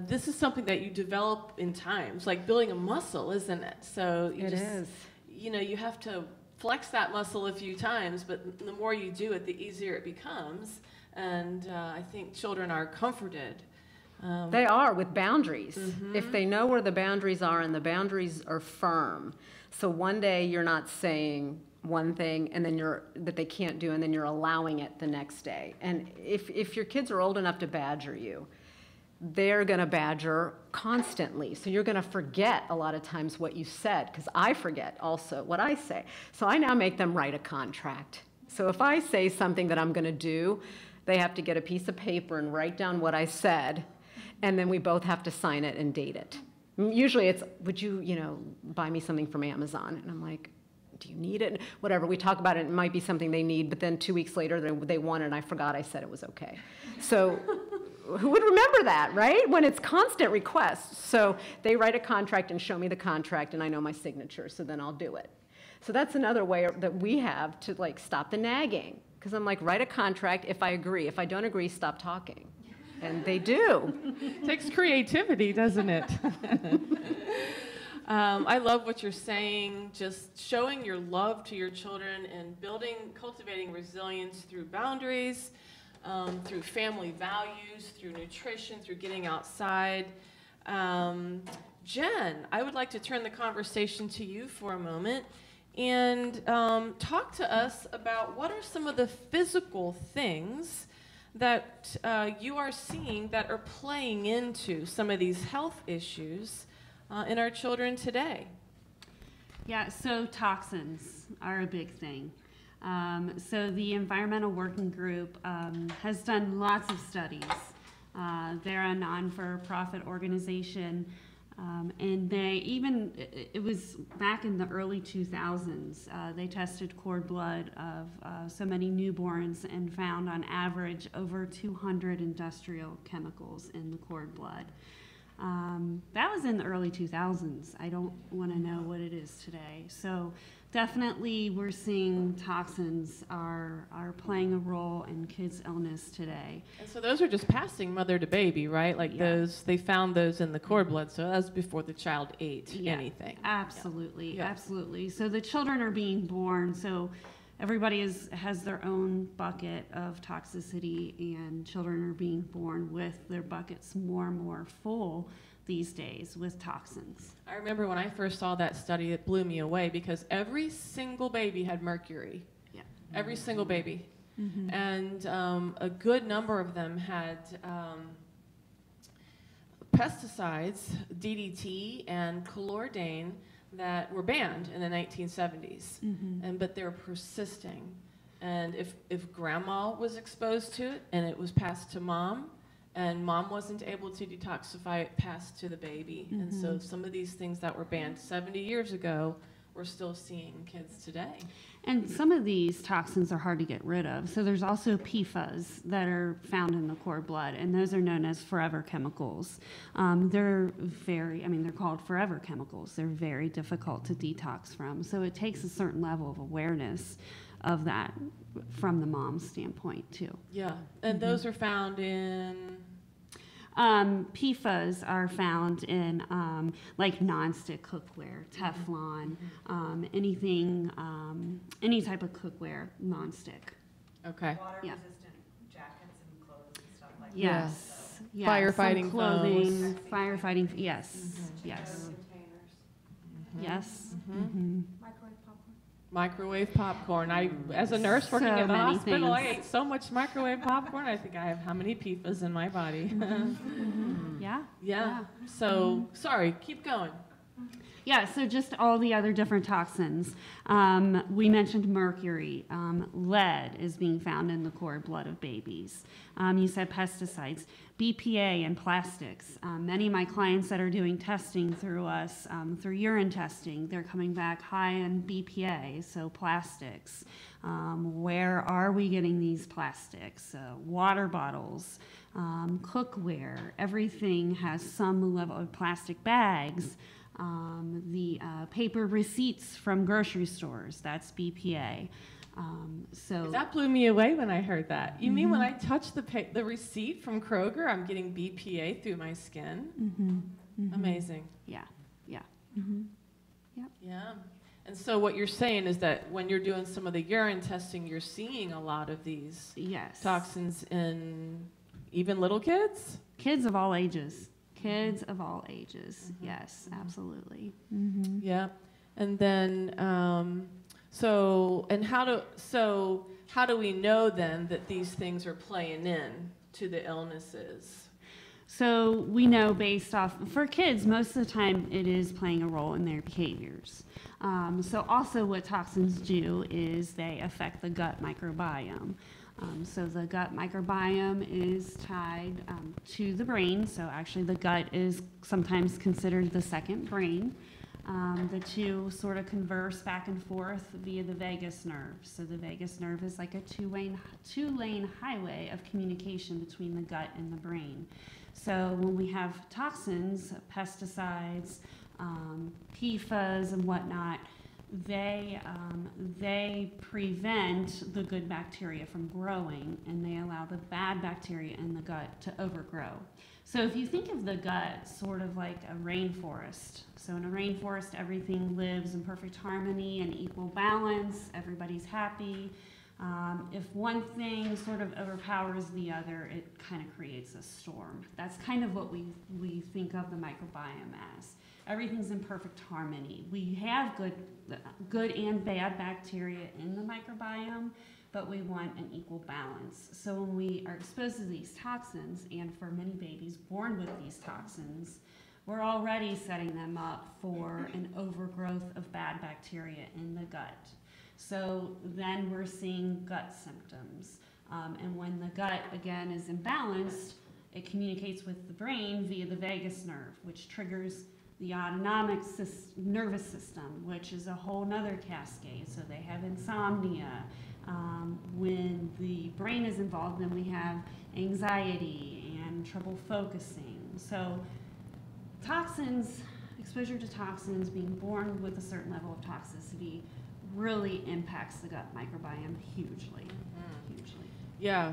this is something that you develop in times, like building a muscle, isn't it? So It is. You know, you have to flex that muscle a few times, but the more you do it, the easier it becomes. And I think children are comforted. They are with boundaries. Mm-hmm. If they know where the boundaries are and the boundaries are firm. So one day you're not saying one thing and then that they can't do, and then you're allowing it the next day. And if your kids are old enough to badger you, they're going to badger constantly. So you're going to forget a lot of times what you said, because I forget also what I say. So I now make them write a contract. So if I say something that I'm going to do, they have to get a piece of paper and write down what I said, and then we both have to sign it and date it. Usually it's, would you, buy me something from Amazon? And I'm like, do you need it? Whatever, we talk about it, it might be something they need, but then 2 weeks later they want it and I forgot I said it was okay. So who would remember that, right? When it's constant requests. So they write a contract and show me the contract, and I know my signature, so then I'll do it. So that's another way that we have to stop the nagging. because I'm like, write a contract if I agree. If I don't agree, stop talking. And they do. Takes creativity, doesn't it? I love what you're saying, just showing your love to your children and cultivating resilience through boundaries, through family values, through nutrition, through getting outside. Jen, I would like to turn the conversation to you for a moment and talk to us about what are some of the physical things that you are seeing that are playing into some of these health issues in our children today. Yeah, so toxins are a big thing. So the Environmental Working Group has done lots of studies. They're a non-for-profit organization, and it was back in the early 2000s, they tested cord blood of so many newborns and found on average over 200 industrial chemicals in the cord blood. That was in the early 2000s. I don't want to know what it is today. So definitely we're seeing toxins are playing a role in kids' illness today. And so those are just passing mother to baby, right? Like those, they found those in the cord blood, so that's before the child ate anything. Absolutely, absolutely. So the children are being born, so everybody has their own bucket of toxicity, and children are being born with their buckets more and more full these days with toxins. I remember when I first saw that study, it blew me away because every single baby had mercury. Yeah. Every single baby. Mm-hmm. And a good number of them had pesticides, DDT and chlordane, that were banned in the 1970s, but they're persisting. And if grandma was exposed to it and it was passed to mom, and mom wasn't able to detoxify it, passed to the baby. And so some of these things that were banned 70 years ago, we're still seeing kids today. And some of these toxins are hard to get rid of. So there's also PFAS that are found in the cord blood, and those are known as forever chemicals. They're called forever chemicals. They're very difficult to detox from. So it takes a certain level of awareness of that from the mom's standpoint too. Yeah, and those are found in? PFAS are found in like nonstick cookware, Teflon, anything, any type of cookware, nonstick. Okay. Water-resistant jackets and clothes and stuff like that. Yes. Yes. Firefighting some clothing, foams. firefighting. Yes. Yes. Yes. Microwave popcorn. I, as a nurse working at the hospital, I ate so much microwave popcorn. I think I have how many PFAS in my body? Yeah. So, sorry, keep going. Yeah, so just all the other different toxins. We mentioned mercury. Lead is being found in the cord blood of babies. You said pesticides, BPA, and plastics. Many of my clients that are doing testing through us, through urine testing, they're coming back high in BPA, so plastics. Where are we getting these plastics? Water bottles, cookware, everything has some level of plastic bags. The paper receipts from grocery stores, that's BPA. That blew me away when I heard that. You mean when I touch the receipt from Kroger, I'm getting BPA through my skin? Amazing. Yeah. Yeah. And so what you're saying is that when you're doing some of the urine testing, you're seeing a lot of these toxins in even little kids? Kids of all ages. Kids of all ages. Yes, absolutely. Yeah. And then, how do we know then that these things are playing in to the illnesses? So we know based off, for kids, most of the time it is playing a role in their behaviors. So also what toxins do is they affect the gut microbiome. So the gut microbiome is tied to the brain. So actually the gut is sometimes considered the second brain. The two sort of converse back and forth via the vagus nerve. So the vagus nerve is like a two-lane highway of communication between the gut and the brain. So when we have toxins, pesticides, PFAS and whatnot, they prevent the good bacteria from growing, and they allow the bad bacteria in the gut to overgrow. So if you think of the gut sort of like a rainforest, so in a rainforest everything lives in perfect harmony and equal balance, everybody's happy. If one thing sort of overpowers the other, it kind of creates a storm. That's kind of what we think of the microbiome as. Everything's in perfect harmony. We have good and bad bacteria in the microbiome, but we want an equal balance. So when we are exposed to these toxins, and for many babies born with these toxins, we're already setting them up for an overgrowth of bad bacteria in the gut. So then we're seeing gut symptoms. And when the gut, again, is imbalanced, it communicates with the brain via the vagus nerve, which triggers the autonomic nervous system, which is a whole nother cascade. So they have insomnia. When the brain is involved, then we have anxiety and trouble focusing. So toxins, exposure to toxins, being born with a certain level of toxicity really impacts the gut microbiome hugely, hugely. Yeah,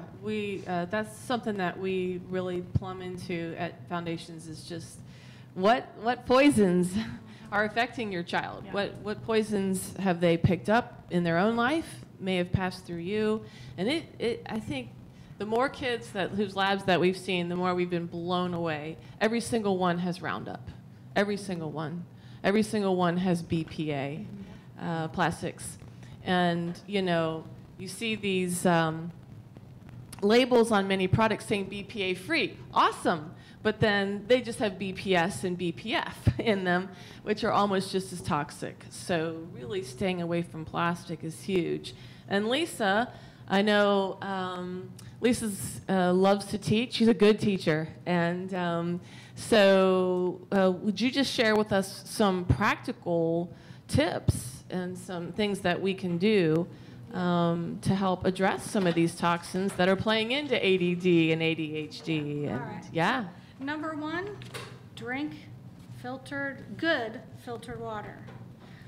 that's something that we really plumb into at Foundations is just what poisons are affecting your child? Yeah. What poisons have they picked up in their own life, may have passed through you? And I think the more kids whose labs that we've seen, the more we've been blown away. Every single one has Roundup. Every single one. Every single one has BPA, plastics. And, you see these labels on many products saying BPA free. Awesome. But then they just have BPS and BPF in them, which are almost just as toxic. So really staying away from plastic is huge. And Lisa, I know Lisa loves to teach. She's a good teacher. And so would you just share with us some practical tips and some things that we can do to help address some of these toxins that are playing into ADD and ADHD? And, All right. yeah. Number one, drink good filtered water.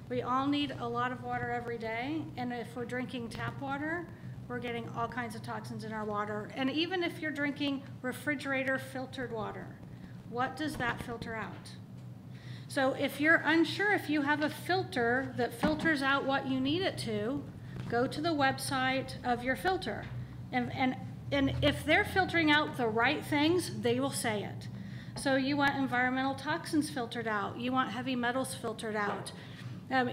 We all need a lot of water every day, and if we're drinking tap water, we're getting all kinds of toxins in our water. And even if you're drinking refrigerator filtered water, what does that filter out? So if you're unsure if you have a filter that filters out what you need it to, go to the website of your filter. And if they're filtering out the right things, they will say it. So you want environmental toxins filtered out. You want heavy metals filtered out.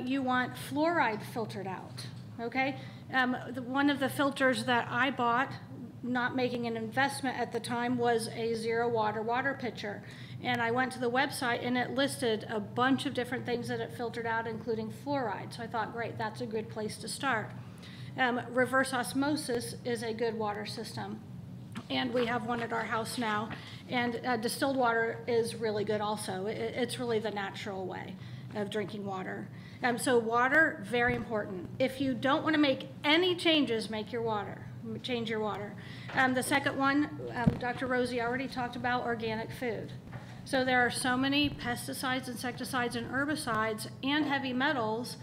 You want fluoride filtered out, okay? One of the filters that I bought, not making an investment at the time, was a zero water pitcher. And I went to the website and it listed a bunch of different things that it filtered out, including fluoride. So I thought, great, that's a good place to start. Reverse osmosis is a good water system, and we have one at our house now. And distilled water is really good also. It's really the natural way of drinking water. So water, very important. If you don't want to make any changes, change your water. The second one, Dr. Rosie already talked about organic food. So there are so many pesticides, insecticides, and herbicides and heavy metals.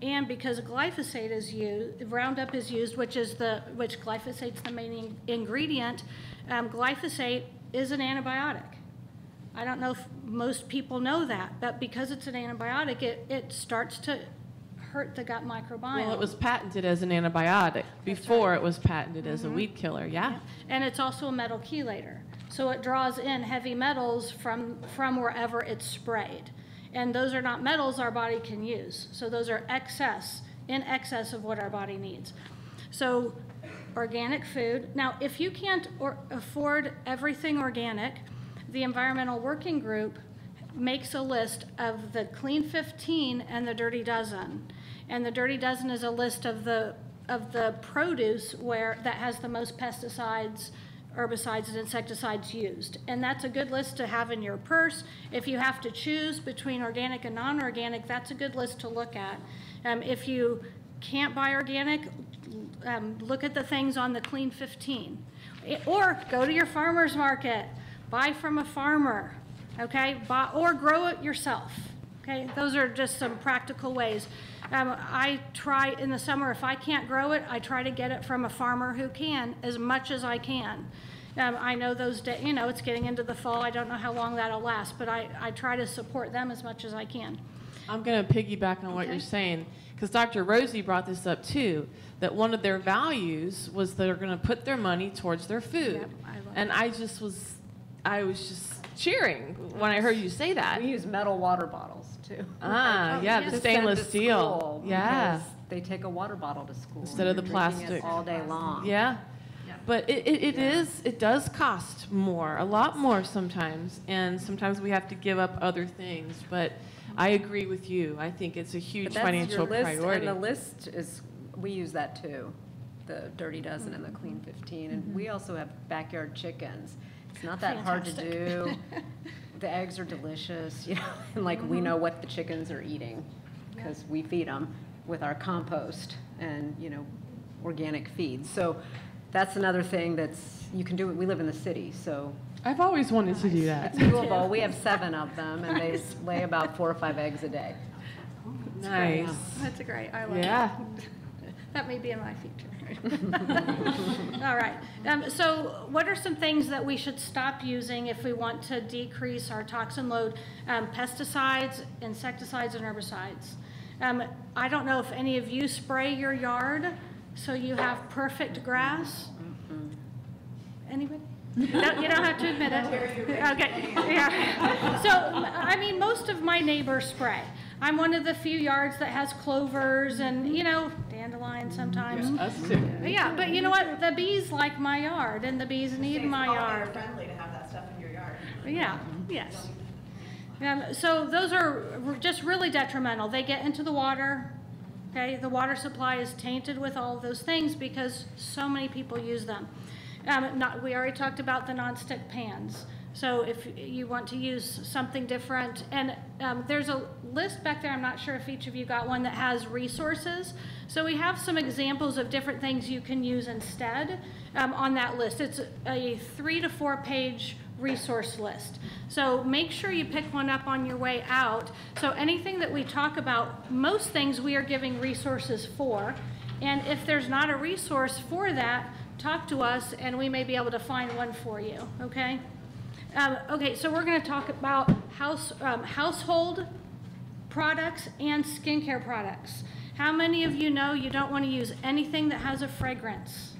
And because glyphosate is used, Roundup is used, which glyphosate's the main ingredient. Glyphosate is an antibiotic. I don't know if most people know that, but because it's an antibiotic, it starts to hurt the gut microbiome. Well, it was patented as an antibiotic before right. It was patented as a weed killer, yeah. And it's also a metal chelator. So it draws in heavy metals from wherever it's sprayed. And those are not metals our body can use. So those are in excess of what our body needs. So organic food. Now, if you can't afford everything organic, the Environmental Working Group makes a list of the Clean 15 and the Dirty Dozen. And the Dirty Dozen is a list of the produce that has the most pesticides, herbicides, and insecticides used. And that's a good list to have in your purse. If you have to choose between organic and non-organic, that's a good list to look at. If you can't buy organic, look at the things on the Clean 15. Or go to your farmer's market, buy from a farmer, okay? Or grow it yourself. Okay, those are just some practical ways. I try in the summer, if I can't grow it, I try to get it from a farmer who can, as much as I can. I know those days, you know, it's getting into the fall. I don't know how long that'll last, but I try to support them as much as I can. I'm going to piggyback on what you're saying, because Dr. Rosie brought this up too, that one of their values was they're going to put their money towards their food. Yep, I love and I was just cheering when I heard you say that. We use metal water bottles too. Ah, yeah, yes. the To send stainless to steel. school Yeah. because they take a water bottle to school Instead and of the they're drinking plastic. it all day long. Yeah. But it does cost more, a lot more sometimes, and sometimes we have to give up other things, but I agree with you. I think it's a huge But that's financial your list, priority. and the list is, we use that too, the Dirty Dozen and the Clean 15, and we also have backyard chickens. It's not that hard to do. The eggs are delicious, you know, and like we know what the chickens are eating because we feed them with our compost and, you know, organic feed. So that's another thing that's, you can do it. We live in the city, so I've always wanted to do that. it's doable. We have 7 of them, and they lay about 4 or 5 eggs a day. Nice. That's great. I love Yeah. it. That may be in my future. All right. So what are some things that we should stop using if we want to decrease our toxin load? Pesticides, insecticides, and herbicides. I don't know if any of you spray your yard so you have perfect grass. Anybody? No, you don't have to admit it. Okay. Yeah. So, I mean, most of my neighbors spray. I'm one of the few yards that has clovers and, you know, dandelions sometimes. Us too. Yeah, but you know what? The bees like my yard, and the bees need my yard. Friendly to have that stuff in your yard. Yeah, yes. So those are just really detrimental. They get into the water. Okay, the water supply is tainted with all of those things because so many people use them. We already talked about the nonstick pans. So if you want to use something different, and there's a list back there, I'm not sure if each of you got one, that has resources. So we have some examples of different things you can use instead on that list. It's a 3 to 4 page resource list. So make sure you pick one up on your way out. So anything that we talk about, most things we are giving resources for. And if there's not a resource for that, talk to us and we may be able to find one for you, okay? Okay, so we're going to talk about household products and skincare products. How many of you know you don't want to use anything that has a fragrance?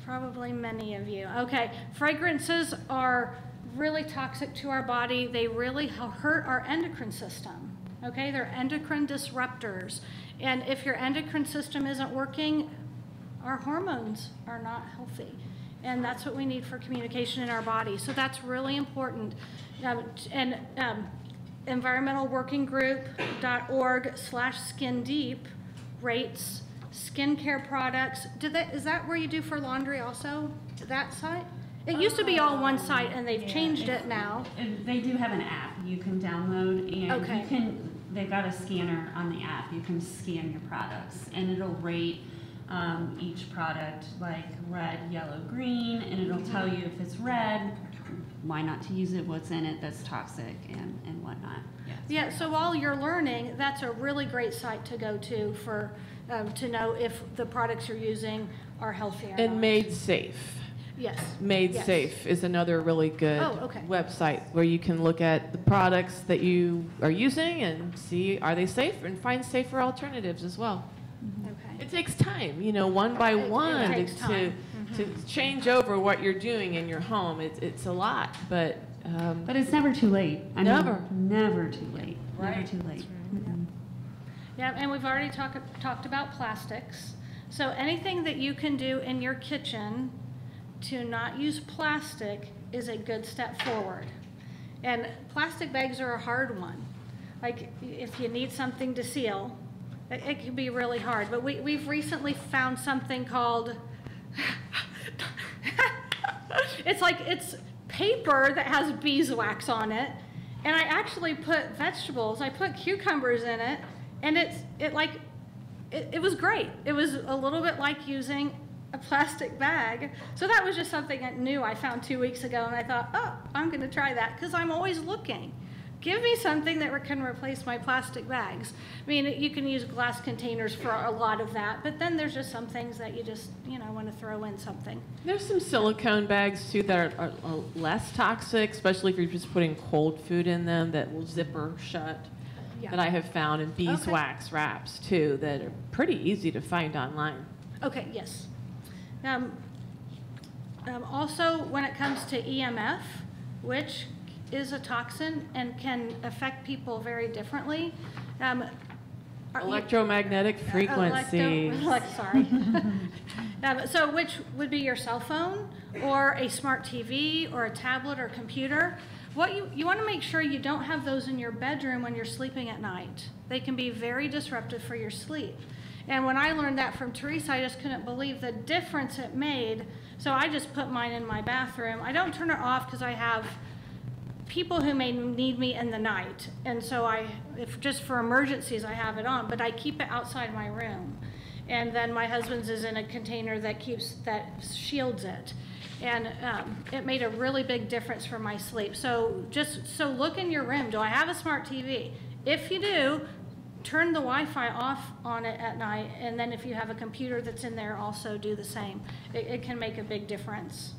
Probably many of you. Okay, fragrances are really toxic to our body. They really hurt our endocrine system. Okay, they're endocrine disruptors. And if your endocrine system isn't working, our hormones are not healthy. And that's what we need for communication in our body. So that's really important. environmentalworkinggroup.org/skindeep rates skincare products. Is that where you do for laundry also? That site? It used to be all one site and they've changed it now. They do have an app you can download, and Okay. they've got a scanner on the app. You can scan your products and it'll rate each product like red, yellow, green, and it'll tell you if it's red, why not to use it, what's in it that's toxic, and whatnot. Yeah, so while you're learning, that's a really great site to go to for to know if the products you're using are healthy or not. And Made Safe. Yes. Made Yes. Safe is another really good website where you can look at the products that you are using and see are they safe, and find safer alternatives as well. Okay. It takes time, you know, one by one takes time. to change over what you're doing in your home. It's a lot, but But it's never too late. Never. Never too late. Right. Never too late. Yeah, and we've already talked about plastics. So anything that you can do in your kitchen to not use plastic is a good step forward. And plastic bags are a hard one. Like if you need something to seal, it can be really hard. But we've recently found something called, it's paper that has beeswax on it. And I actually put vegetables, I put cucumbers in it, and it was great. It was a little bit like using a plastic bag. So that was just something new I found 2 weeks ago, and I thought, oh, I'm going to try that, because I'm always looking give me something that can replace my plastic bags. I mean, you can use glass containers for a lot of that, but then there's just some things that you just, want to throw in something. There's some silicone bags too that are less toxic, especially if you're just putting cold food in them that will zipper shut. Yeah. That I have found, and beeswax wraps too that are pretty easy to find online. Okay, yes. Also, when it comes to EMF, which is a toxin and can affect people very differently. Electromagnetic frequencies. Sorry. So which would be your cell phone or a smart TV or a tablet or computer? What you want to make sure you don't have those in your bedroom when you're sleeping at night. They can be very disruptive for your sleep. And when I learned that from Teresa, I just couldn't believe the difference it made. So I just put mine in my bathroom. I don't turn it off because I have people who may need me in the night. And so if just for emergencies, I have it on, but I keep it outside my room. And then my husband's is in a container that shields it. And it made a really big difference for my sleep. So look in your room. Do I have a smart TV? If you do, turn the Wi-Fi off on it at night. And then if you have a computer that's in there, also do the same. It can make a big difference.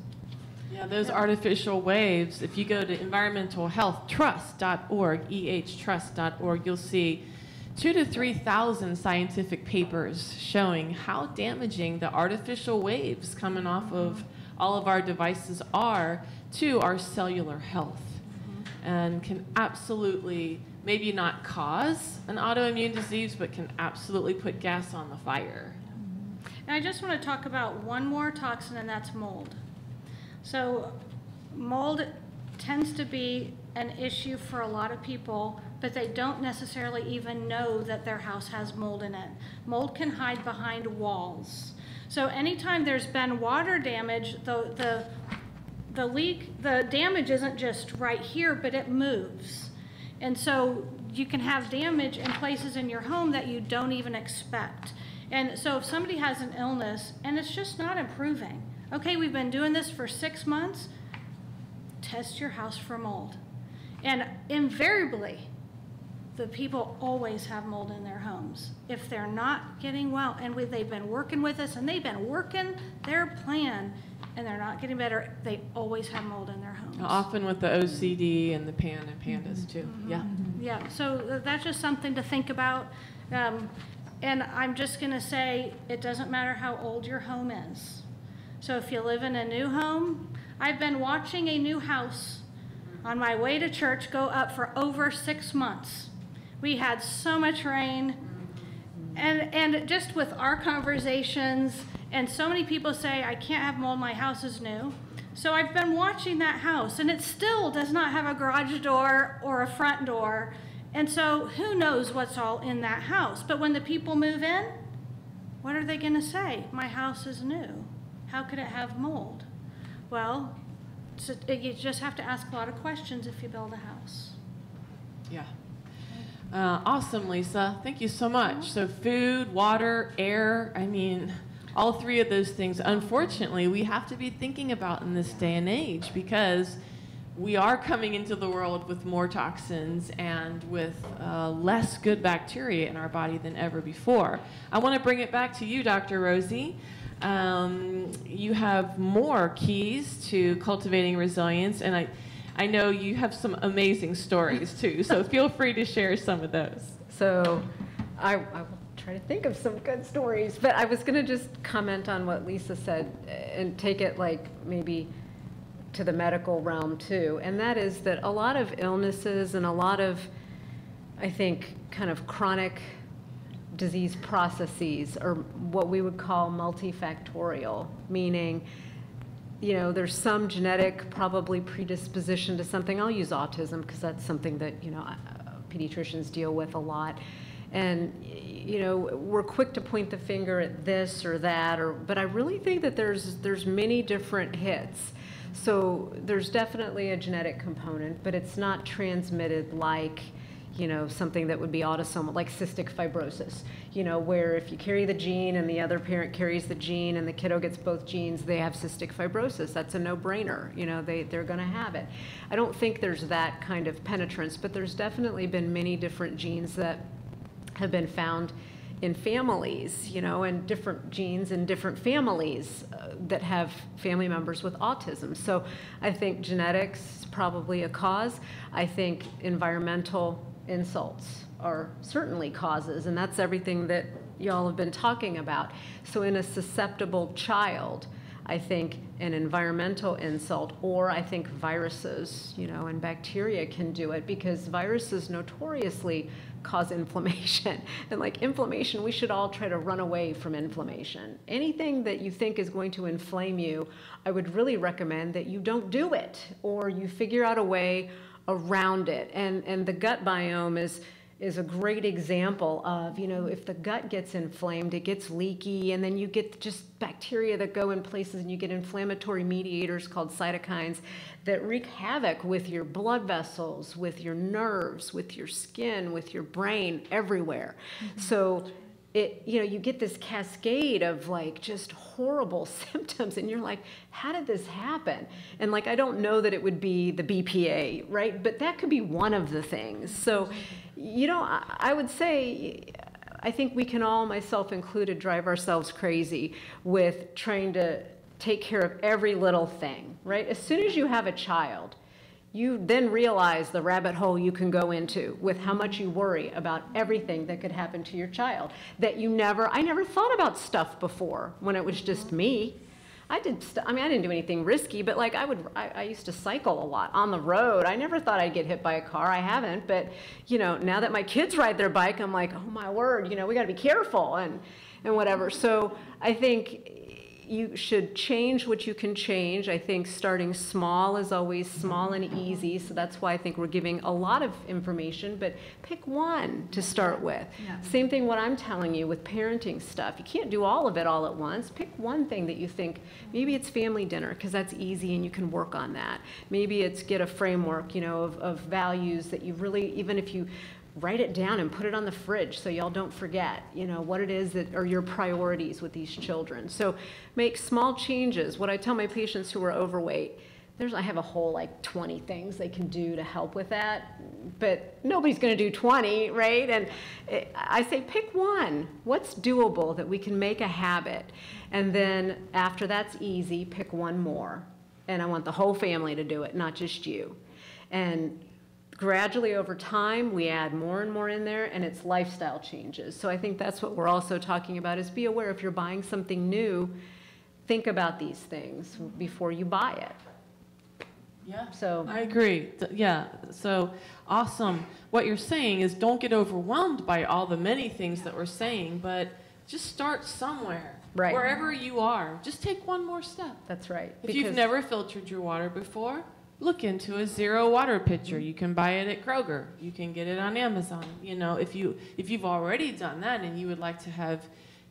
Yeah, those artificial waves, if you go to environmentalhealthtrust.org, ehtrust.org, you'll see 2,000 to 3,000 scientific papers showing how damaging the artificial waves coming off of all of our devices are to our cellular health, and can absolutely, maybe not cause an autoimmune disease, but can absolutely put gas on the fire. And I just want to talk about one more toxin, and that's mold. So mold tends to be an issue for a lot of people, but they don't necessarily even know that their house has mold in it. Mold can hide behind walls. So anytime there's been water damage, the damage isn't just right here, but it moves. And so you can have damage in places in your home that you don't even expect. And so if somebody has an illness and it's just not improving, okay, we've been doing this for 6 months, test your house for mold. And invariably, the people always have mold in their homes. If they're not getting well, and they've been working with us, and they've been working their plan, and they're not getting better, they always have mold in their homes. Often with the OCD and the pandas too. Yeah. Yeah, so that's just something to think about. And I'm just going to say, it doesn't matter how old your home is. So if you live in a new home, I've been watching a new house on my way to church go up for over 6 months. We had so much rain, and just with our conversations, and so many people say, I can't have mold, my house is new. So I've been watching that house, and it still does not have a garage door or a front door. And so who knows what's all in that house? But when the people move in, what are they going to say? My house is new. How could it have mold? Well, you just have to ask a lot of questions if you build a house. Yeah. Awesome, Lisa. Thank you so much. So food, water, air, I mean, all three of those things, unfortunately, we have to be thinking about in this day and age, because we are coming into the world with more toxins and with less good bacteria in our body than ever before. I want to bring it back to you, Dr. Rosie. You have more keys to cultivating resilience, and I know you have some amazing stories too, so feel free to share some of those. So I will try to think of some good stories, but I was going to just comment on what Lisa said and take it like maybe to the medical realm too, and that is that a lot of illnesses and a lot of, I think, kind of chronic disease processes are what we would call multifactorial, meaning, there's some genetic probably predisposition to something. I'll use autism because that's something that, pediatricians deal with a lot. And, we're quick to point the finger at this or that, but I really think that there's many different hits. So there's definitely a genetic component, but it's not transmitted like, something that would be autosomal, like cystic fibrosis, where if you carry the gene and the other parent carries the gene and the kiddo gets both genes, they have cystic fibrosis. That's a no-brainer. They're going to have it. I don't think there's that kind of penetrance, but there's definitely been many different genes that have been found in families, and different genes in different families that have family members with autism. So I think genetics is probably a cause. I think environmental insults are certainly causes, and that's everything that y'all have been talking about. So in a susceptible child, I think an environmental insult, or I think viruses, and bacteria can do it, because viruses notoriously cause inflammation. And like inflammation, we should all try to run away from inflammation. Anything that you think is going to inflame you, I would really recommend that you don't do it, or you figure out a way around it. And the gut biome is a great example of, if the gut gets inflamed, it gets leaky, and then you get just bacteria that go in places, and you get inflammatory mediators called cytokines that wreak havoc with your blood vessels, with your nerves, with your skin, with your brain, everywhere. Mm-hmm. So you get this cascade of like just horrible symptoms, and you're like, how did this happen? And like, I don't know that it would be the BPA, right? But that could be one of the things. So, I would say, I think we can all, myself included, drive ourselves crazy with trying to take care of every little thing, right? As soon as you have a child, you then realize the rabbit hole you can go into with how much you worry about everything that could happen to your child that I never thought about stuff before when it was just me. I didn't do anything risky, but like I used to cycle a lot on the road. I never thought I'd get hit by a car. I haven't, but now that my kids ride their bike, I'm like, oh my word, we got to be careful and whatever. So I think you should change what you can change. I think starting small is always small and easy, so that's why I think we're giving a lot of information, but pick one to start with. Yeah. Same thing what I'm telling you with parenting stuff. You can't do all of it all at once. Pick one thing that you think, maybe it's family dinner, because that's easy and you can work on that. Maybe it's get a framework, of values that you really, even if you write it down and put it on the fridge so y'all don't forget, what it is that are your priorities with these children. So make small changes. What I tell my patients who are overweight, I have a whole 20 things they can do to help with that, but nobody's going to do 20, right? And I say pick one. What's doable that we can make a habit? And then after that's easy, pick one more. And I want the whole family to do it, not just you. And gradually over time, we add more and more in there, and it's lifestyle changes. So I think that's what we're also talking about, is be aware if you're buying something new, think about these things before you buy it. Yeah, so I agree. Yeah, so awesome. What you're saying is don't get overwhelmed by all the many things that we're saying, but just start somewhere. Right. Wherever you are, just take one more step. That's right. If you've never filtered your water before, look into a zero water pitcher. You can buy it at Kroger. You can get it on Amazon. If you've already done that and you would like to have,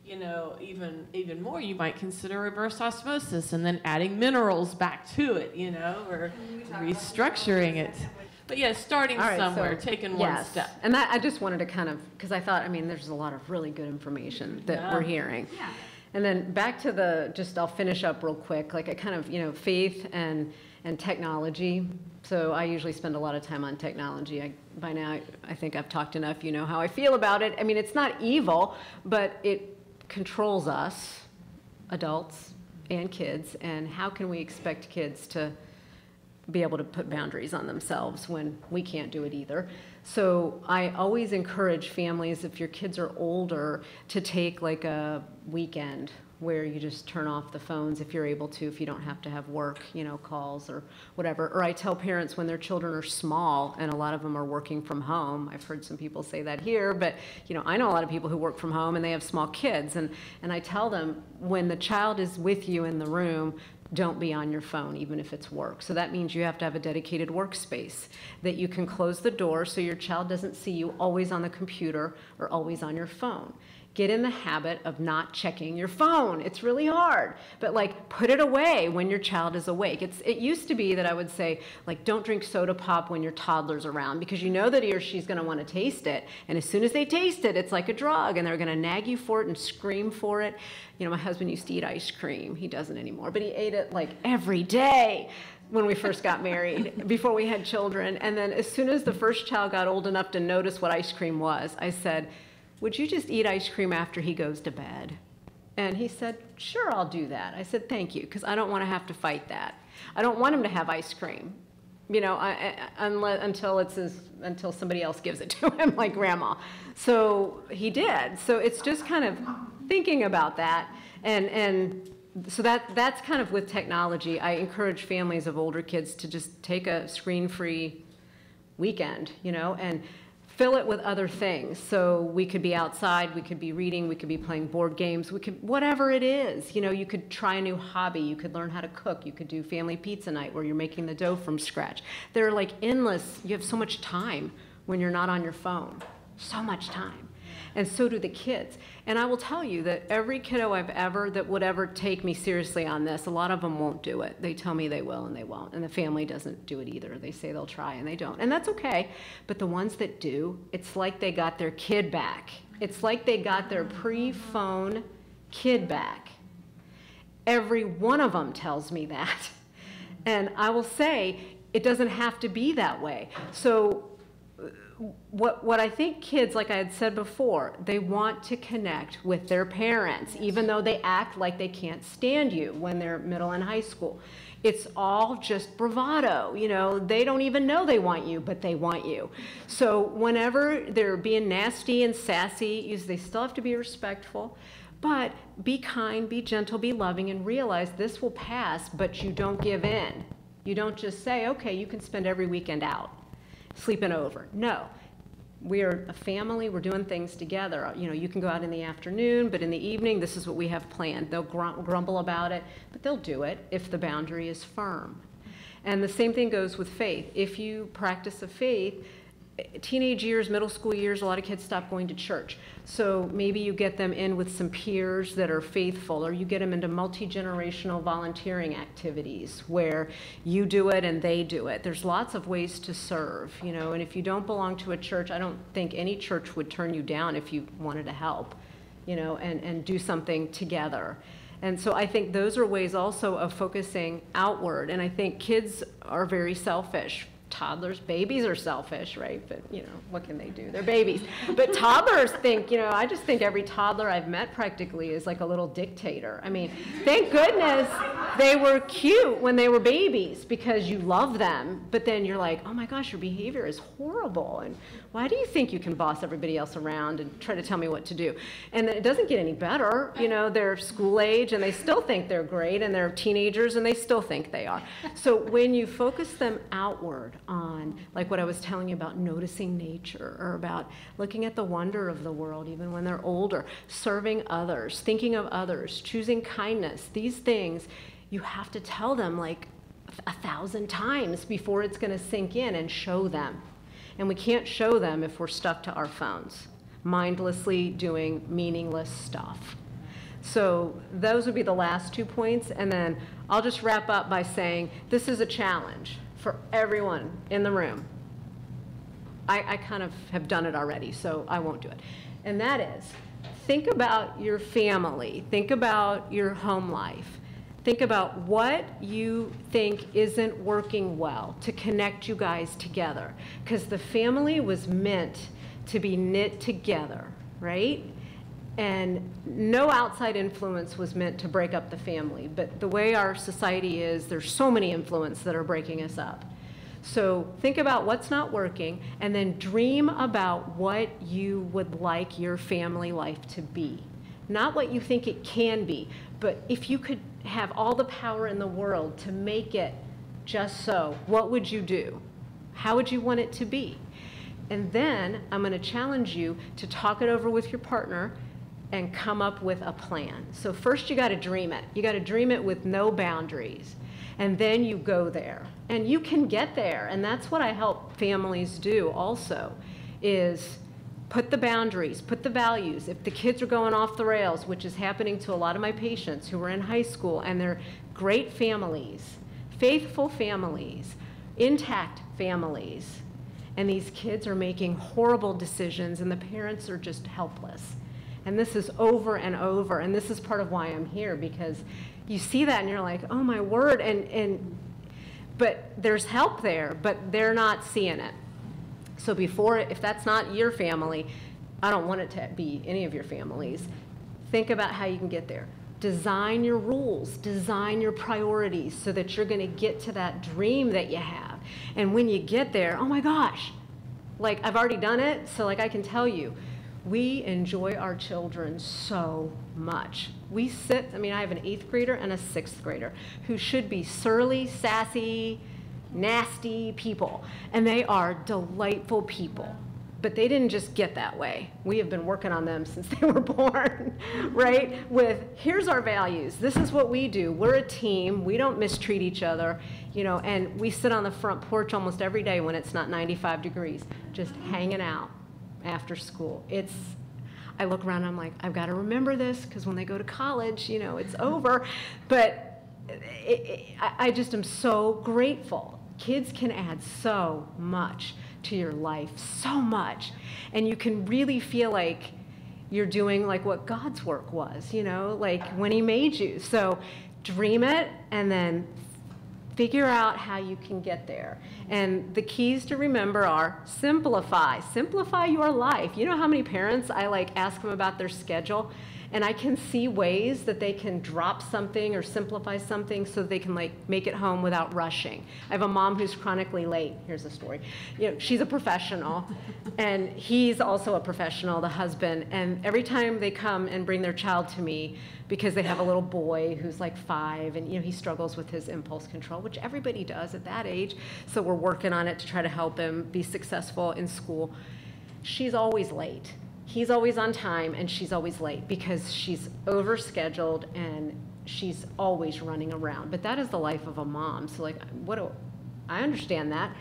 even more, you might consider reverse osmosis and then adding minerals back to it, or restructuring it. But yeah, starting somewhere, taking one step. And that, I just wanted to kind of, because I thought, there's a lot of really good information that we're hearing. Yeah. And then back to I'll finish up real quick, like I kind of, faith and technology. So I usually spend a lot of time on technology. By now, I think I've talked enough. You know how I feel about it. It's not evil, but it controls us, adults and kids. And how can we expect kids to be able to put boundaries on themselves when we can't do it either? So I always encourage families, if your kids are older, to take like a weekend where you just turn off the phones if you're able to, if you don't have to have work, calls or whatever. Or I tell parents when their children are small, and a lot of them are working from home. I've heard some people say that here, but I know a lot of people who work from home and they have small kids, and I tell them when the child is with you in the room, don't be on your phone, even if it's work. So that means you have to have a dedicated workspace that you can close the door so your child doesn't see you always on the computer or always on your phone. Get in the habit of not checking your phone. It's really hard, but like put it away when your child is awake. It used to be that I would say, like, don't drink soda pop when your toddler's around, because you know that he or she's going to want to taste it. And as soon as they taste it, it's like a drug, and they're going to nag you for it and scream for it. You know, my husband used to eat ice cream. He doesn't anymore, but he ate it like every day when we first got married, before we had children. And then as soon as the first child got old enough to notice what ice cream was, I said, would you just eat ice cream after he goes to bed? And he said, sure, I'll do that. I said, thank you, because I don't want to have to fight that. I don't want him to have ice cream, you know, until somebody else gives it to him, like grandma. So he did. So it's just kind of thinking about that. And so that's kind of with technology. I encourage families of older kids to just take a screen-free weekend, you know, and fill it with other things. So we could be outside, we could be reading, we could be playing board games, we could, whatever it is. You know, you could try a new hobby, you could learn how to cook, you could do family pizza night where you're making the dough from scratch. They're like endless, you have so much time when you're not on your phone, so much time. And so do the kids. And I will tell you that every kiddo that would ever take me seriously on this, a lot of them won't do it. They tell me they will and they won't. And the family doesn't do it either. They say they'll try and they don't. And that's okay. But the ones that do, it's like they got their kid back. It's like they got their pre-phone kid back. Every one of them tells me that. And I will say, it doesn't have to be that way. So what I think kids, like I had said before, they want to connect with their parents, even though they act like they can't stand you when they're middle and high school. It's all just bravado, you know, they don't even know they want you, but they want you. So whenever they're being nasty and sassy, they still have to be respectful, but be kind, be gentle, be loving, and realize this will pass, but you don't give in. You don't just say, okay, you can spend every weekend out sleeping over. No, we are a family, we're doing things together. You know, you can go out in the afternoon, but in the evening, this is what we have planned. They'll grumble about it, but they'll do it if the boundary is firm. And the same thing goes with faith. If you practice a faith, teenage years, middle school years, a lot of kids stop going to church. So maybe you get them in with some peers that are faithful, or you get them into multi-generational volunteering activities where you do it and they do it. There's lots of ways to serve, you know, and if you don't belong to a church, I don't think any church would turn you down if you wanted to help, you know, and do something together. And so I think those are ways also of focusing outward. And I think kids are very selfish. Toddlers, babies are selfish, right? But, you know, what can they do? They're babies. But toddlers think, you know, I just think every toddler I've met practically is like a little dictator. I mean, thank goodness they were cute when they were babies because you love them. But then you're like, oh my gosh, your behavior is horrible. And why do you think you can boss everybody else around and try to tell me what to do? And it doesn't get any better. You know, they're school age and they still think they're great, and they're teenagers and they still think they are. So when you focus them outward on, like what I was telling you about noticing nature, or about looking at the wonder of the world even when they're older, serving others, thinking of others, choosing kindness, these things, you have to tell them like 1,000 times before it's going to sink in, and show them. And we can't show them if we're stuck to our phones, mindlessly doing meaningless stuff. So those would be the last 2 points, and then I'll just wrap up by saying this is a challenge for everyone in the room. I kind of have done it already, so I won't do it. And that is, think about your family, think about your home life, think about what you think isn't working well to connect you guys together. Because the family was meant to be knit together, right? And no outside influence was meant to break up the family. But the way our society is, there's so many influences that are breaking us up. So think about what's not working, and then dream about what you would like your family life to be. Not what you think it can be, but if you could have all the power in the world to make it just so, what would you do? How would you want it to be? And then I'm going to challenge you to talk it over with your partner and come up with a plan. So first you got to dream it. You got to dream it with no boundaries. And then you go there. And you can get there. And that's what I help families do also, is Put the boundaries, put the values. If the kids are going off the rails, which is happening to a lot of my patients who are in high school, and they're great families, faithful families, intact families, and these kids are making horrible decisions and the parents are just helpless. And this is over and over, and this is part of why I'm here, because you see that and you're like, oh my word, but there's help there, but they're not seeing it. So if that's not your family, I don't want it to be any of your families, think about how you can get there. Design your rules, design your priorities so that you're going to get to that dream that you have. And when you get there, oh my gosh, like I've already done it, so like I can tell you, we enjoy our children so much. I have an 8th grader and a 6th grader who should be surly, sassy, nasty people, and they are delightful people. But they didn't just get that way. We have been working on them since they were born, right? Here's our values. This is what we do. We're a team. We don't mistreat each other, and we sit on the front porch almost every day when it's not 95 degrees, just hanging out after school. I look around and I'm like, I've got to remember this because when they go to college, it's over. But I just am so grateful. Kids can add so much to your life, so much. And you can really feel like you're doing like what God's work was, like when he made you. So dream it and then figure out how you can get there. And the keys to remember are simplify. Simplify your life. You know how many parents I ask them about their schedule? And I can see ways that they can drop something or simplify something so they can make it home without rushing. I have a mom who's chronically late. Here's the story. She's a professional, and he's also a professional, the husband. And every time they come and bring their child to me, because they have a little boy who's 5, and he struggles with his impulse control, which everybody does at that age. So we're working on it to try to help him be successful in school. She's always late. He's always on time, and she's always late because she's overscheduled and she's always running around. But that is the life of a mom. So I understand that.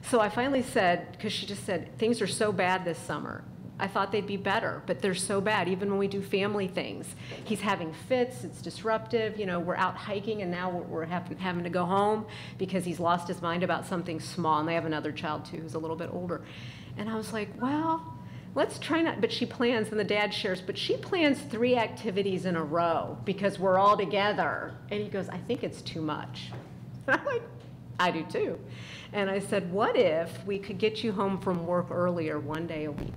So I finally said, because she just said, things are so bad this summer. I thought they'd be better, but they're so bad, even when we do family things. He's having fits, it's disruptive, we're out hiking and now we're having to go home because he's lost his mind about something small, and they have another child too who's a little bit older. And I was like, well, let's try not, but she plans, and the dad shares, but she plans 3 activities in a row because we're all together. And he goes, I think it's too much. And I'm like, I do too. And I said, what if we could get you home from work earlier 1 day a week?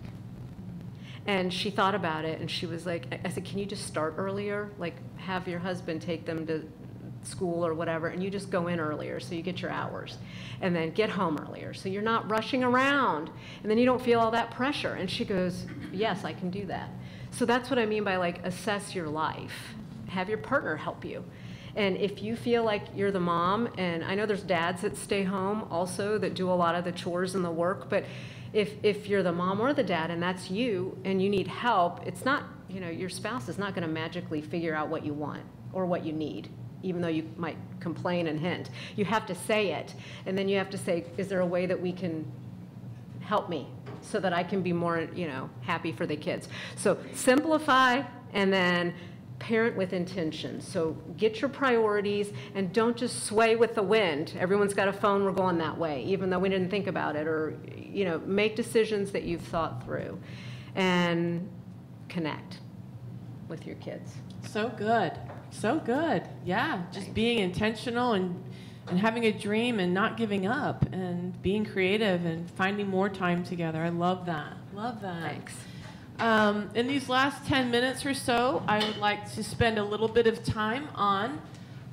And she thought about it, and she was like, I said, can you just start earlier? Have your husband take them to school or whatever, and you just go in earlier so you get your hours, and then get home earlier so you're not rushing around, and then you don't feel all that pressure. And she goes, yes, I can do that. So that's what I mean by assess your life. Have your partner help you. And if you feel like you're the mom, and I know there's dads that stay home also that do a lot of the chores and the work, but if you're the mom or the dad and that's you and you need help, it's not, your spouse is not going to magically figure out what you want or what you need, even though you might complain and hint. You have to say it, and then you have to say, is there a way that we can help me so that I can be more, happy for the kids? So simplify, and then parent with intention. So get your priorities and don't just sway with the wind. Everyone's got a phone, we're going that way, even though we didn't think about it. Or, make decisions that you've thought through and connect with your kids. So good. So good. Yeah, just being intentional and having a dream and not giving up and being creative and finding more time together. I love that. Love that. Thanks. In these last 10 minutes or so, I would like to spend a little bit of time on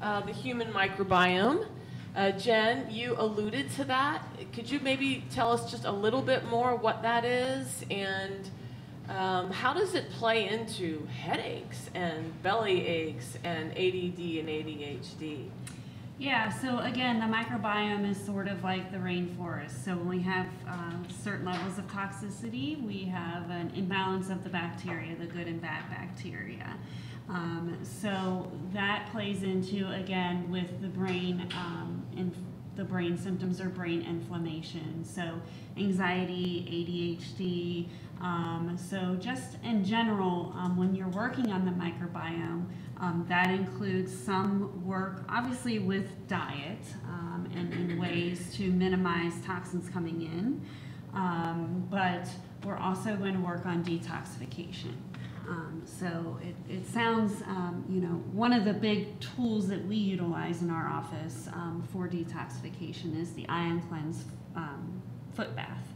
the human microbiome. Jen, you alluded to that. Could you maybe tell us just a little bit more what that is, and how does it play into headaches and belly aches and ADD and ADHD? Yeah, so again, the microbiome is sort of like the rainforest. So when we have certain levels of toxicity, we have an imbalance of the bacteria, the good and bad bacteria. So that plays into, again, with the brain and the brain symptoms or brain inflammation. So anxiety, ADHD. So just in general, when you're working on the microbiome, that includes some work, obviously, with diet and ways to minimize toxins coming in. But we're also going to work on detoxification. So it sounds, one of the big tools that we utilize in our office for detoxification is the Ion Cleanse foot bath.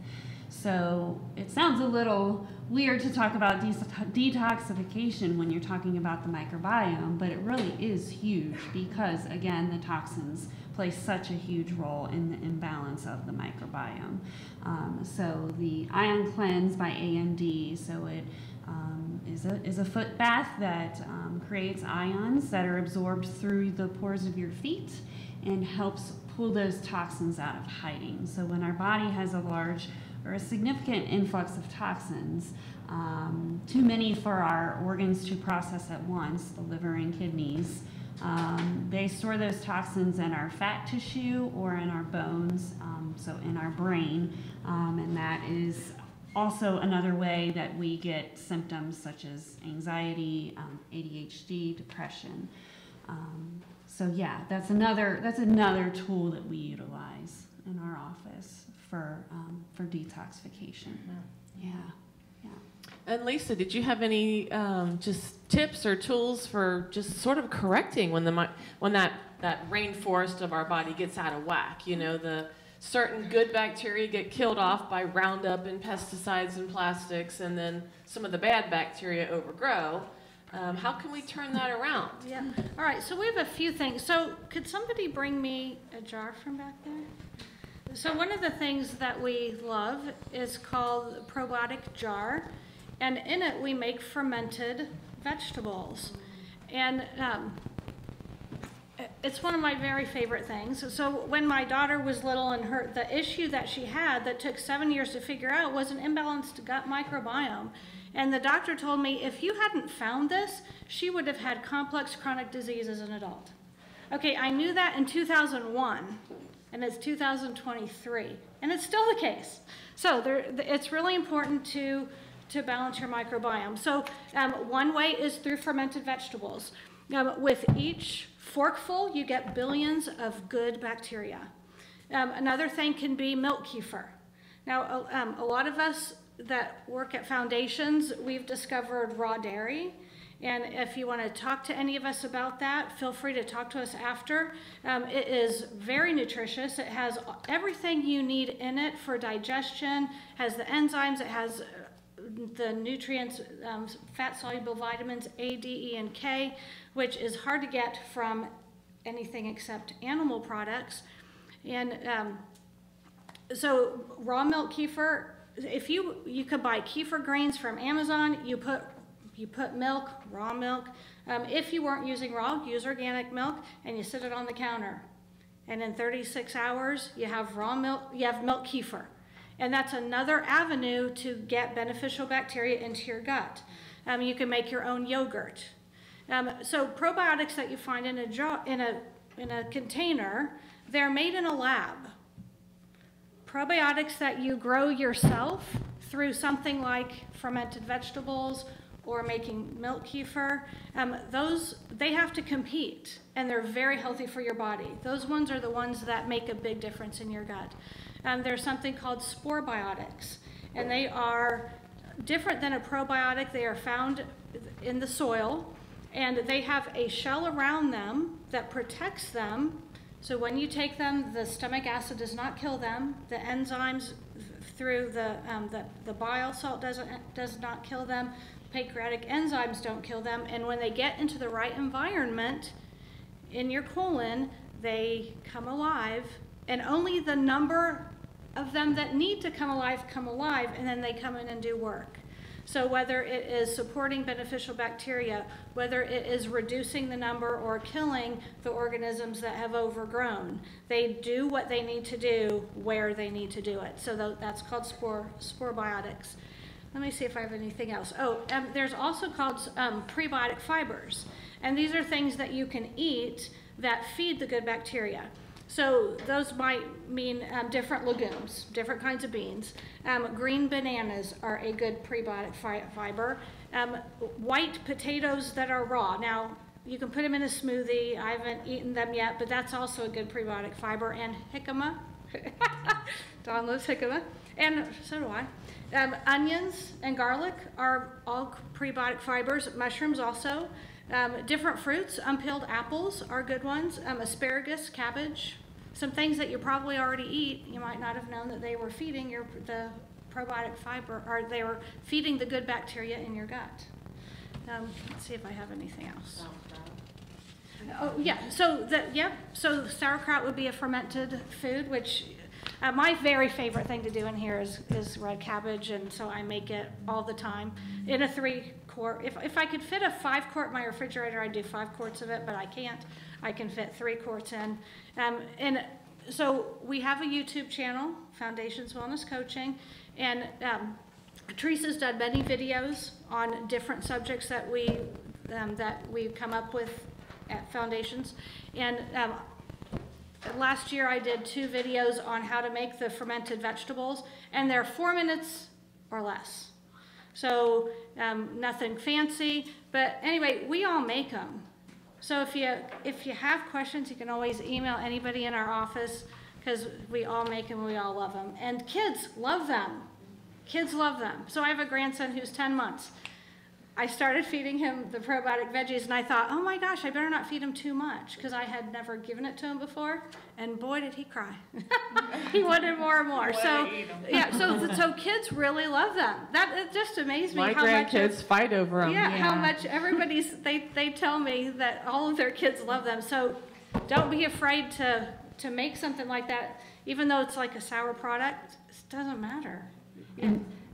So it sounds a little weird to talk about detoxification when you're talking about the microbiome, but it really is huge because, again, the toxins play such a huge role in the imbalance of the microbiome. So the Ion Cleanse by AMD, so it is a foot bath that creates ions that are absorbed through the pores of your feet and helps pull those toxins out of hiding. So when our body has a large or a significant influx of toxins, too many for our organs to process at once, the liver and kidneys, they store those toxins in our fat tissue or in our bones, so in our brain, and that is also another way that we get symptoms such as anxiety, ADHD, depression. So yeah, that's another tool that we utilize in our office for detoxification. Yeah. And Lisa, did you have any just tips or tools for just sort of correcting when that rainforest of our body gets out of whack? The certain good bacteria get killed off by Roundup and pesticides and plastics, and then some of the bad bacteria overgrow. How can we turn that around? Yeah. All right. So we have a few things. So could somebody bring me a jar from back there? So one of the things that we love is called probiotic jar, and in it we make fermented vegetables, and it's one of my very favorite things. So when my daughter was little, and the issue that she had that took 7 years to figure out was an imbalanced gut microbiome, and the doctor told me if you hadn't found this, she would have had complex chronic disease as an adult. Okay, I knew that in 2001. And it's 2023, and it's still the case. So it's really important to balance your microbiome. So one way is through fermented vegetables. With each forkful, you get billions of good bacteria. Another thing can be milk kefir. Now, a lot of us that work at foundations, we've discovered raw dairy. And if you want to talk to any of us about that, feel free to talk to us after. It is very nutritious. It has everything you need in it for digestion, has the enzymes, it has the nutrients, fat-soluble vitamins A, D, E, and K, which is hard to get from anything except animal products. And so raw milk kefir, if you could buy kefir grains from Amazon, you put milk, raw milk. If you weren't using raw, use organic milk, and you sit it on the counter. And in 36 hours, you have raw milk, you have milk kefir. And that's another avenue to get beneficial bacteria into your gut. You can make your own yogurt. So probiotics that you find in a jar, in a container, they're made in a lab. Probiotics that you grow yourself through something like fermented vegetables or making milk kefir, they have to compete, and they're very healthy for your body. Those ones are the ones that make a big difference in your gut. There's something called spore biotics, and they are different than a probiotic. They are found in the soil, and they have a shell around them that protects them. So when you take them, the stomach acid does not kill them. The enzymes through the bile salt does not kill them. Pancreatic enzymes don't kill them, and when they get into the right environment in your colon, they come alive, and only the number of them that need to come alive, and then they come in and do work. So whether it is supporting beneficial bacteria, whether it is reducing the number or killing the organisms that have overgrown, they do what they need to do where they need to do it. So that's called spore biotics. Let me see if I have anything else. There's also called prebiotic fibers. And these are things that you can eat that feed the good bacteria. So those might mean different legumes, different kinds of beans. Green bananas are a good prebiotic fiber. White potatoes that are raw. Now, you can put them in a smoothie. I haven't eaten them yet, but that's also a good prebiotic fiber. And jicama. Dawn loves jicama. And so do I. Onions and garlic are all prebiotic fibers. Mushrooms also. Different fruits, unpeeled apples are good ones. Asparagus, cabbage, some things that you probably already eat. You might not have known that they were feeding the probiotic fiber, or they were feeding the good bacteria in your gut. Let's see if I have anything else. Oh yeah, so sauerkraut would be a fermented food, which my very favorite thing to do in here is red cabbage, and so I make it all the time in a 3-quart. If I could fit a 5-quart in my refrigerator, I'd do 5 quarts of it, but I can't. I can fit 3 quarts in. And so we have a YouTube channel, Foundations Wellness Coaching, and Teresa's done many videos on different subjects that we come up with at Foundations. And last year I did 2 videos on how to make the fermented vegetables, and they're 4 minutes or less. So nothing fancy, but anyway, we all make them. So if you have questions, you can always email anybody in our office, because we all make them, we all love them. And kids love them. Kids love them. So I have a grandson who's 10 months. I started feeding him the probiotic veggies, and I thought, oh my gosh, I better not feed him too much, because I had never given it to him before, and boy, did he cry. He wanted more and more. So, yeah, so kids really love them. It just amazed me My how much grandkids fight over them. Yeah, how much they tell me that all of their kids love them. So don't be afraid to make something like that, even though it's like a sour product. It doesn't matter.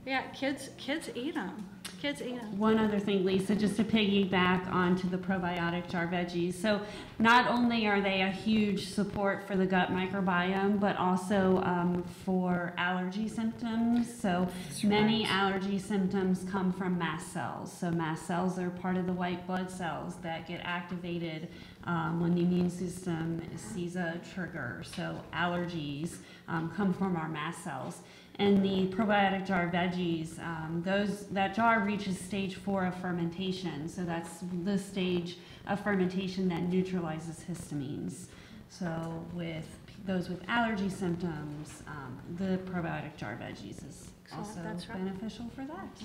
Yeah, kids eat them. Kids eat them. One other thing, Lisa, just to piggyback onto the probiotic jar veggies. So not only are they a huge support for the gut microbiome, but also for allergy symptoms. So many allergy symptoms come from mast cells. So mast cells are part of the white blood cells that get activated when the immune system sees a trigger. So allergies come from our mast cells. And the probiotic jar veggies, that jar reaches stage 4 of fermentation. So that's the stage of fermentation that neutralizes histamines. So with those with allergy symptoms, the probiotic jar veggies is also beneficial for that.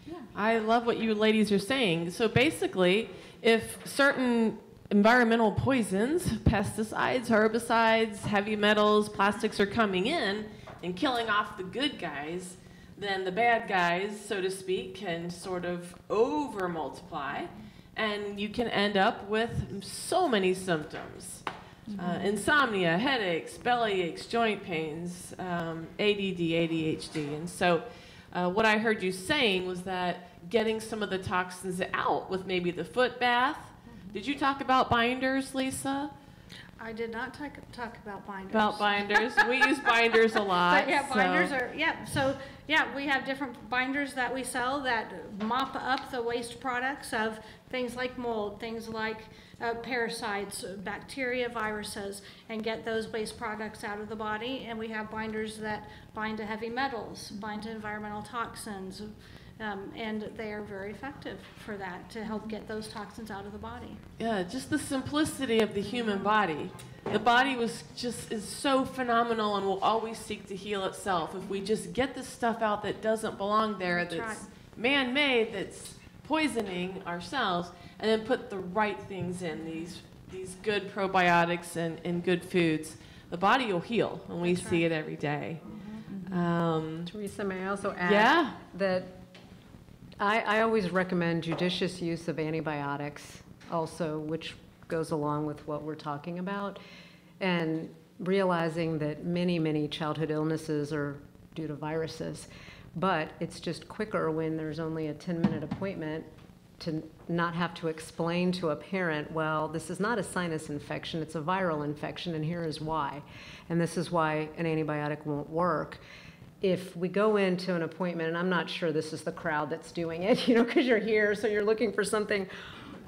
Yeah. I love what you ladies are saying. So basically, if certain environmental poisons, pesticides, herbicides, heavy metals, plastics are coming in and killing off the good guys, then the bad guys, so to speak, can sort of over multiply, and you can end up with so many symptoms. Insomnia, headaches, belly aches, joint pains, ADD, ADHD. And so what I heard you saying was that getting some of the toxins out with maybe the foot bath. Did you talk about binders, Lisa? I did not talk about binders. About binders. We use binders a lot. But yeah, binders are, so we have different binders that we sell that mop up the waste products of things like mold, things like parasites, bacteria, viruses, and get those waste products out of the body. And we have binders that bind to heavy metals, bind to environmental toxins, and they are very effective for that, to help get those toxins out of the body. Yeah, just the simplicity of the human body. The body is so phenomenal and will always seek to heal itself. If we just get the stuff out that doesn't belong there, that's man-made, that's poisoning ourselves, and then put the right things in, these good probiotics and good foods, the body will heal, and we see it every day. Teresa, may I also add that I always recommend judicious use of antibiotics also, which goes along with what we're talking about, and realizing that many childhood illnesses are due to viruses, but it's just quicker when there's only a 10-minute appointment to not have to explain to a parent, well, this is not a sinus infection, it's a viral infection, and here is why. And this is why an antibiotic won't work. If we go into an appointment, and I'm not sure this is the crowd that's doing it, because you're here, so you're looking for something,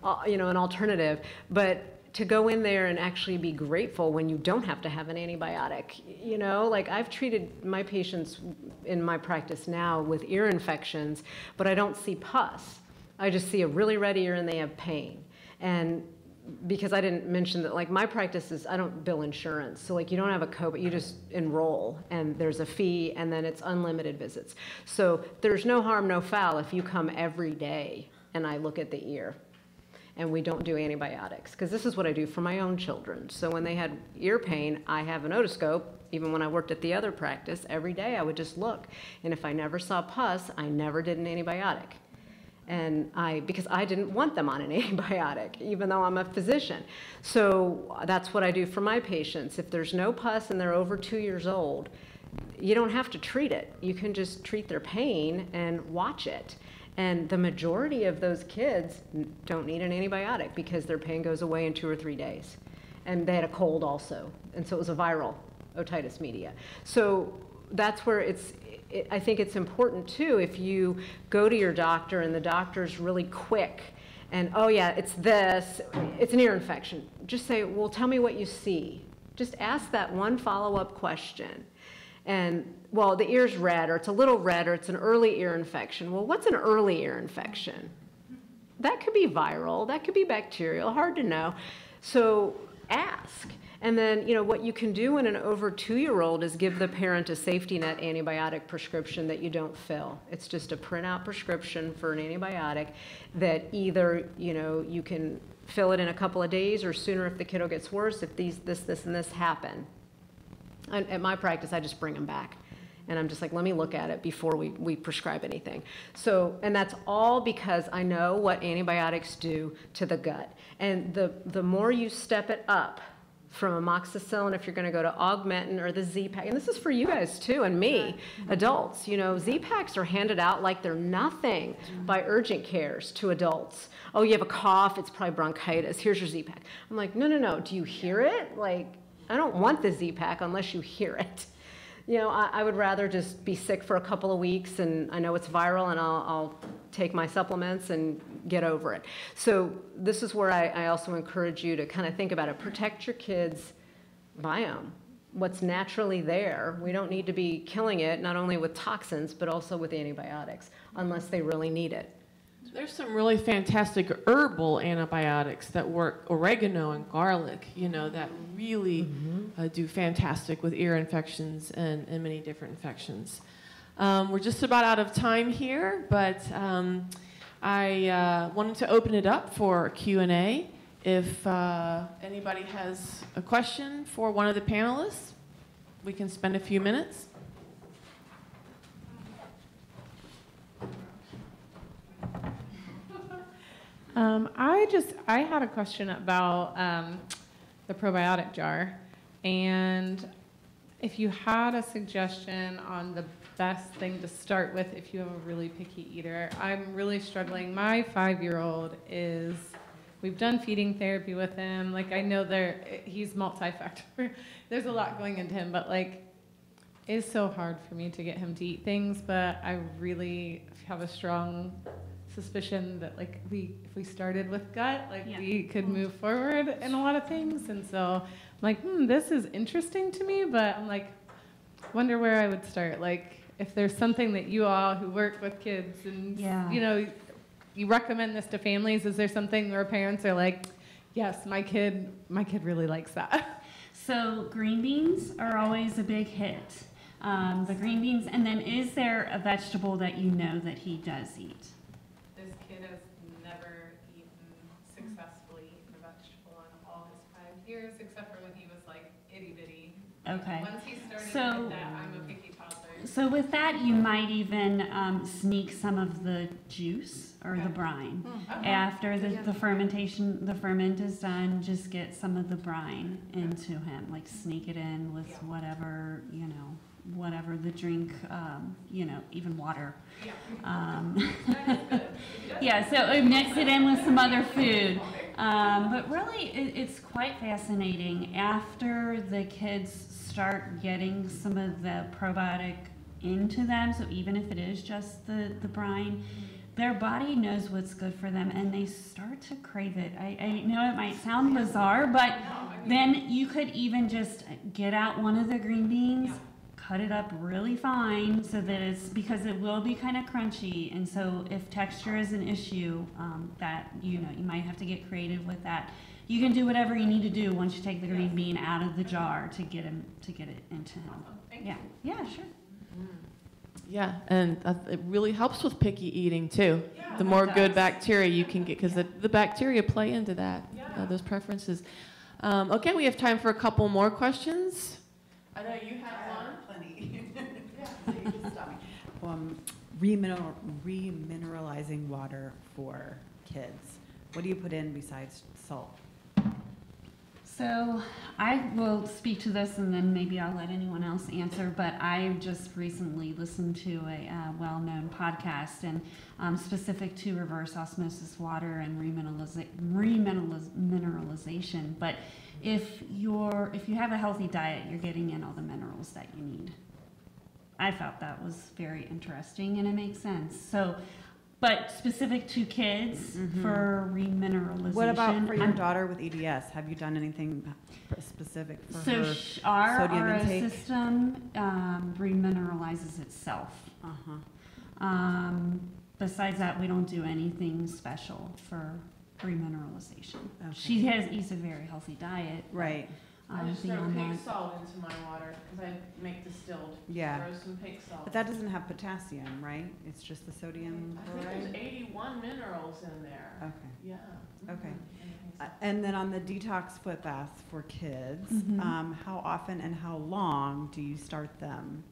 an alternative, but to go in there and actually be grateful when you don't have to have an antibiotic. You know, like I've treated my patients in my practice now with ear infections, but I don't see pus. I just see a really red ear and they have pain. And because I didn't mention that, like my practice is, I don't bill insurance. So like you don't have a copay, you just enroll and there's a fee and then it's unlimited visits. So there's no harm, no foul if you come every day and I look at the ear. And we don't do antibiotics, because this is what I do for my own children. So when they had ear pain, I have an otoscope. Even when I worked at the other practice, every day I would just look. And if I never saw pus, I never did an antibiotic. And because I didn't want them on an antibiotic, even though I'm a physician. So that's what I do for my patients. If there's no pus and they're over 2 years old, you don't have to treat it. You can just treat their pain and watch it. And the majority of those kids don't need an antibiotic because their pain goes away in 2 or 3 days. And they had a cold also. And so it was a viral otitis media. So that's where I think it's important too, if you go to your doctor and the doctor's really quick and, oh yeah, it's this, it's an ear infection. Just say, well, tell me what you see. Just ask that one follow-up question. And, well, the ear's red, or it's a little red, or it's an early ear infection. Well, what's an early ear infection? That could be viral, that could be bacterial, hard to know. So ask. And then, you know, what you can do in an over 2-year-old is give the parent a safety net antibiotic prescription that you don't fill. It's just a printout prescription for an antibiotic that either, you know, you can fill it in a couple of days or sooner if the kiddo gets worse, if this, and this happen. At my practice, I just bring them back. And I'm just like, let me look at it before we prescribe anything. So, and that's all because I know what antibiotics do to the gut. And the more you step it up from amoxicillin, if you're going to go to Augmentin or the Z-Pak, and this is for you guys too, and me, adults, you know, Z-Paks are handed out like they're nothing by urgent cares to adults. Oh, you have a cough, it's probably bronchitis, here's your Z-Pak. I'm like, no, do you hear it? Like, I don't want the Z-Pak unless you hear it. You know, I would rather just be sick for a couple of weeks and I know it's viral and I'll take my supplements and get over it. So this is where I also encourage you to kind of think about it. Protect your kids' biome, what's naturally there. We don't need to be killing it, not only with toxins, but also with antibiotics, unless they really need it. There's some really fantastic herbal antibiotics that work, oregano and garlic, you know, that really do fantastic with ear infections and many different infections. We're just about out of time here, but I wanted to open it up for Q&A. If anybody has a question for one of the panelists, we can spend a few minutes. I had a question about the probiotic jar, and if you had a suggestion on the best thing to start with if you have a really picky eater. I'm really struggling. My 5-year-old we've done feeding therapy with him. Like, I know he's multifactor. There's a lot going into him, but like, it's so hard for me to get him to eat things, but I really have a strong suspicion that like if we started with gut, like we could move forward in a lot of things. And so I'm like, this is interesting to me, but I'm like, wonder where I would start. Like, if there's something that you all who work with kids and you know, you recommend this to families, is there something where parents are like, yes, my kid really likes that? So green beans are always a big hit. The green beans, and then is there a vegetable that you know that he does eat? This kid has never successfully eaten a vegetable in all his 5 years, except for when he was like itty bitty. Okay. Once he started with that, I'm a picky toddler. So with that, you might even sneak some of the juice or the brine. After the fermentation, the ferment is done, just get some of the brine into him, like sneak it in with whatever, you know, whatever the drink, you know, even water. So mix it in with some other food. But really, it's quite fascinating. After the kids start getting some of the probiotic into them, so even if it is just the brine, their body knows what's good for them, and they start to crave it. I know it might sound bizarre, but then you could even just get out one of the green beans, cut it up really fine so that it's, because it will be kind of crunchy, and so if texture is an issue, that you might have to get creative with that. You can do whatever you need to do once you take the green bean out of the jar to get it into him. Yeah, sure. Yeah, and it really helps with picky eating too. The more good bacteria you can get, because the bacteria play into that, those preferences. Okay, we have time for a couple more questions. I know you have one. Plenty. You just stop me. Remineralizing water for kids. What do you put in besides salt? So I will speak to this, and then maybe I'll let anyone else answer, but I just recently listened to a well-known podcast, and specific to reverse osmosis water and remineralization. But if you have a healthy diet, you're getting in all the minerals that you need. I felt that was very interesting, and it makes sense. So, but specific to kids for remineralization. What about for your daughter with EDS? Have you done anything specific for her our sodium RO intake? system remineralizes itself. Besides that, we don't do anything special for remineralization. Okay. She eats a very healthy diet. Right. I just throw beyond pink that. salt into my water because I make distilled. Yeah. Throw some pink salt. But that doesn't have potassium, right? It's just the sodium I think chloride? there's 81 minerals in there. Okay. Yeah. Okay. So. And then on the detox foot baths for kids, how often and how long do you start them?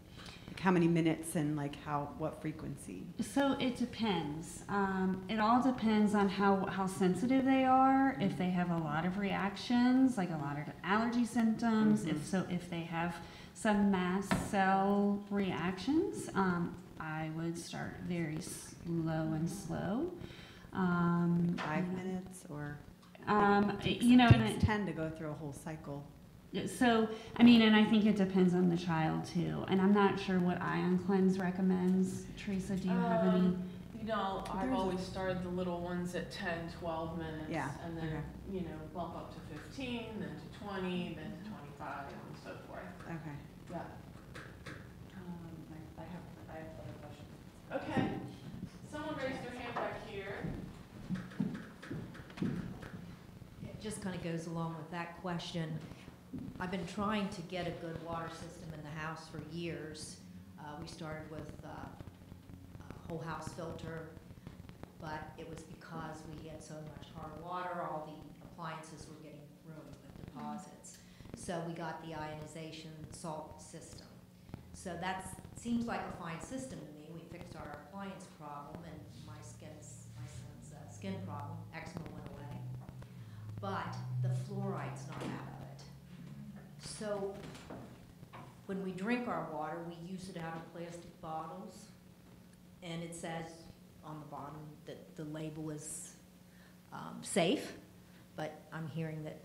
Like how many minutes and like what frequency? So it depends. It all depends on how sensitive they are. If they have a lot of reactions, like a lot of allergy symptoms. If they have some mast cell reactions, I would start very slow. 5 minutes or? Kids tend to go through a whole cycle. So, and I think it depends on the child too. And I'm not sure what Ion Cleanse recommends. Teresa, do you have any? I've always started the little ones at 10, 12 minutes. Yeah. And then, bump up to 15, then to 20, then to 25, and so forth. Okay. Yeah. I have other questions. Okay. Someone raised their hand back here. It just kind of goes along with that question. I've been trying to get a good water system in the house for years. We started with a whole house filter, but it was because we had so much hard water, all the appliances were getting ruined with deposits. So we got the ionization salt system. So that seems like a fine system to me. We fixed our appliance problem, and my son's skin problem, eczema, went away. But the fluoride's not out of it. So when we drink our water, we use it out of plastic bottles, and it says on the bottom that the label is safe, but I'm hearing that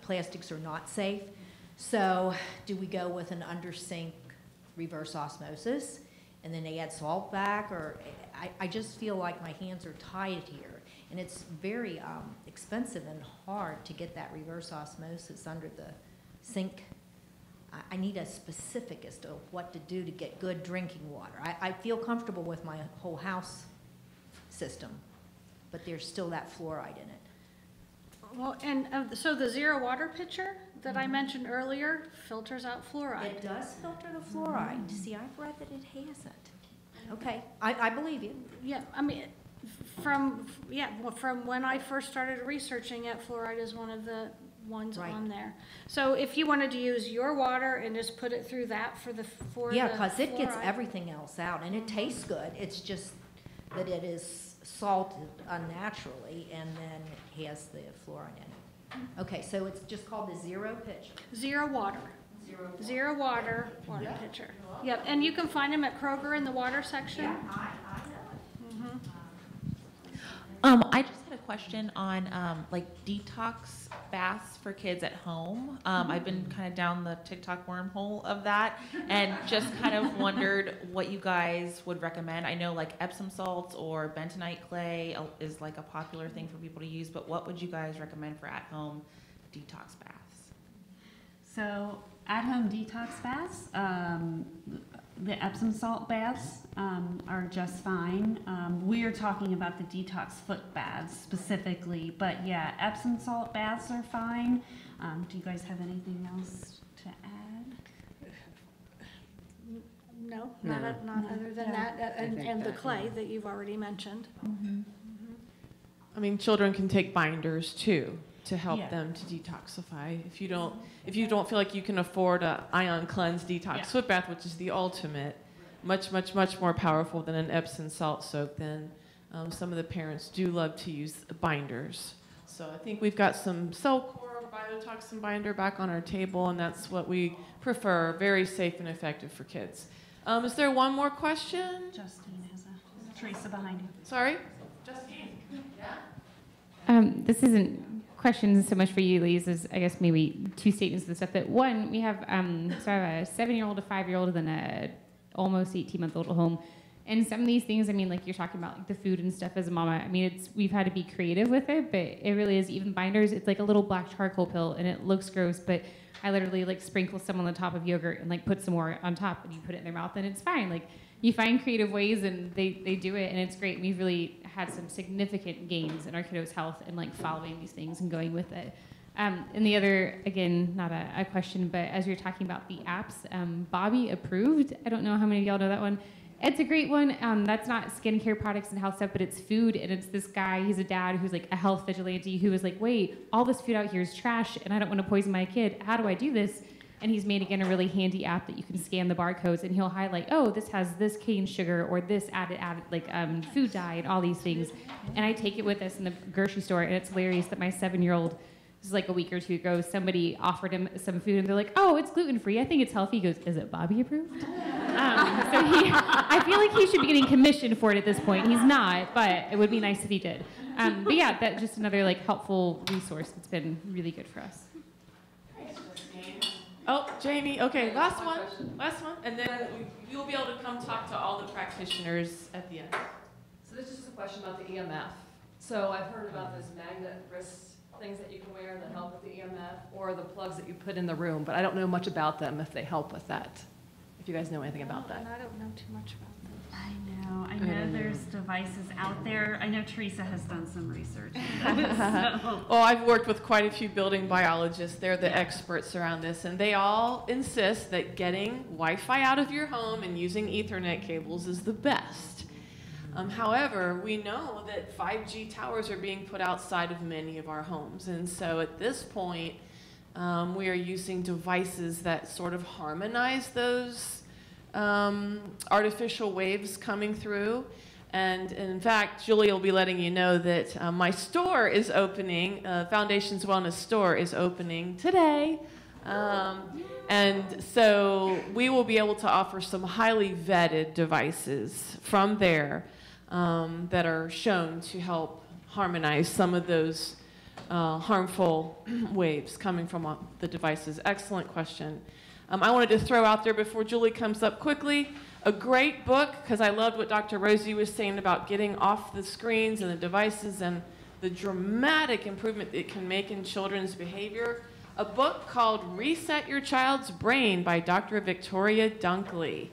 plastics are not safe. So do we go with an under sink reverse osmosis and then add salt back, or I just feel like my hands are tied here, and it's very expensive and hard to get that reverse osmosis under the sink. I need a specific as to what to do to get good drinking water. I feel comfortable with my whole house system, but there's still that fluoride in it. Well, and so the zero water pitcher that I mentioned earlier filters out fluoride. It does filter the fluoride. See, I've read that it hasn't. Okay, I believe you. Yeah, from when I first started researching it, fluoride is one of the ones on there. So if you wanted to use your water and just put it through that for yeah, because it gets fluoride. everything else out, and it tastes good. It's just that it is salted unnaturally, and then it has the fluoride in it. Okay, so it's just called the zero pitcher. Zero water pitcher. Yep, and you can find them at Kroger in the water section. Yeah, I know it. I just had a question on like detox baths for kids at home. I've been kind of down the TikTok wormhole of that and just kind of wondered what you guys would recommend. I know like Epsom salts or bentonite clay is like a popular thing for people to use, but what would you guys recommend for at-home detox baths? So at-home detox baths, the Epsom salt baths are just fine. We are talking about the detox foot baths specifically, but yeah, Epsom salt baths are fine. Do you guys have anything else to add? No, not other than that, and the clay that you've already mentioned. I mean, children can take binders too to help them to detoxify. If you don't feel like you can afford a ion cleanse detox foot bath, which is the ultimate, much more powerful than an Epsom salt soak, then some of the parents do love to use binders. So I think we've got some Cellcore biotoxin binder back on our table, and that's what we prefer. Very safe and effective for kids. Is there one more question? Justine has a Teresa behind you. Sorry? Justine? This isn't questions so much for you, Lise, as I guess maybe two statements of the stuff. But one, we have so I have a 7-year-old, a 5-year-old, and then a almost 18-month-old at home. And some of these things, I mean, like you're talking about like the food and stuff as a mama. I mean, we've had to be creative with it, but it really is. Even binders, it's like a little black charcoal pill, and it looks gross, but I literally like sprinkle some on the top of yogurt and like put some more on top, and you put it in their mouth, and it's fine. Like you find creative ways, and they do it, and it's great. We've really had some significant gains in our kiddos' health and like following these things and going with it. And the other, again, not a question, but as you're talking about the apps, Bobby approved. I don't know how many of y'all know that one. It's a great one. That's not skincare products and health stuff, but it's food. And it's this guy, he's a dad who's like a health vigilante who was like, wait, all this food out here is trash and I don't want to poison my kid. How do I do this? And he's made, again, a really handy app that you can scan the barcodes and he'll highlight, oh, this has this cane sugar or this added like food dye and all these things. And I take it with us in the grocery store, and it's hilarious that my 7-year-old, this is like a week or two ago, somebody offered him some food and they're like, oh, it's gluten-free. I think it's healthy. He goes, is it Bobby approved? So I feel like he should be getting commission for it at this point. He's not, but it would be nice if he did. But yeah, that's just another like helpful resource that's been really good for us. Oh, Jamie. Okay, last one, and then you'll be able to come talk to all the practitioners at the end. So this is just a question about the EMF. So I've heard about those magnet wrist things that you can wear that help with the EMF, or the plugs that you put in the room, but I don't know much about them if they help with that. If you guys know anything about that. And I don't know too much about them. I know there's devices out there. I know Teresa has done some research. Well, I've worked with quite a few building biologists. They're the experts around this, and they all insist that getting Wi-Fi out of your home and using Ethernet cables is the best. However, we know that 5G towers are being put outside of many of our homes, and so at this point, we are using devices that sort of harmonize those artificial waves coming through. And in fact, Julie will be letting you know that my store is opening, Foundation's Wellness Store is opening today. And so we will be able to offer some highly vetted devices from there that are shown to help harmonize some of those harmful waves coming from the devices. Excellent question. I wanted to throw out there before Julie comes up quickly, a great book, because I loved what Dr. Rosie was saying about getting off the screens and the devices and the dramatic improvement it can make in children's behavior. A book called Reset Your Child's Brain by Dr. Victoria Dunkley.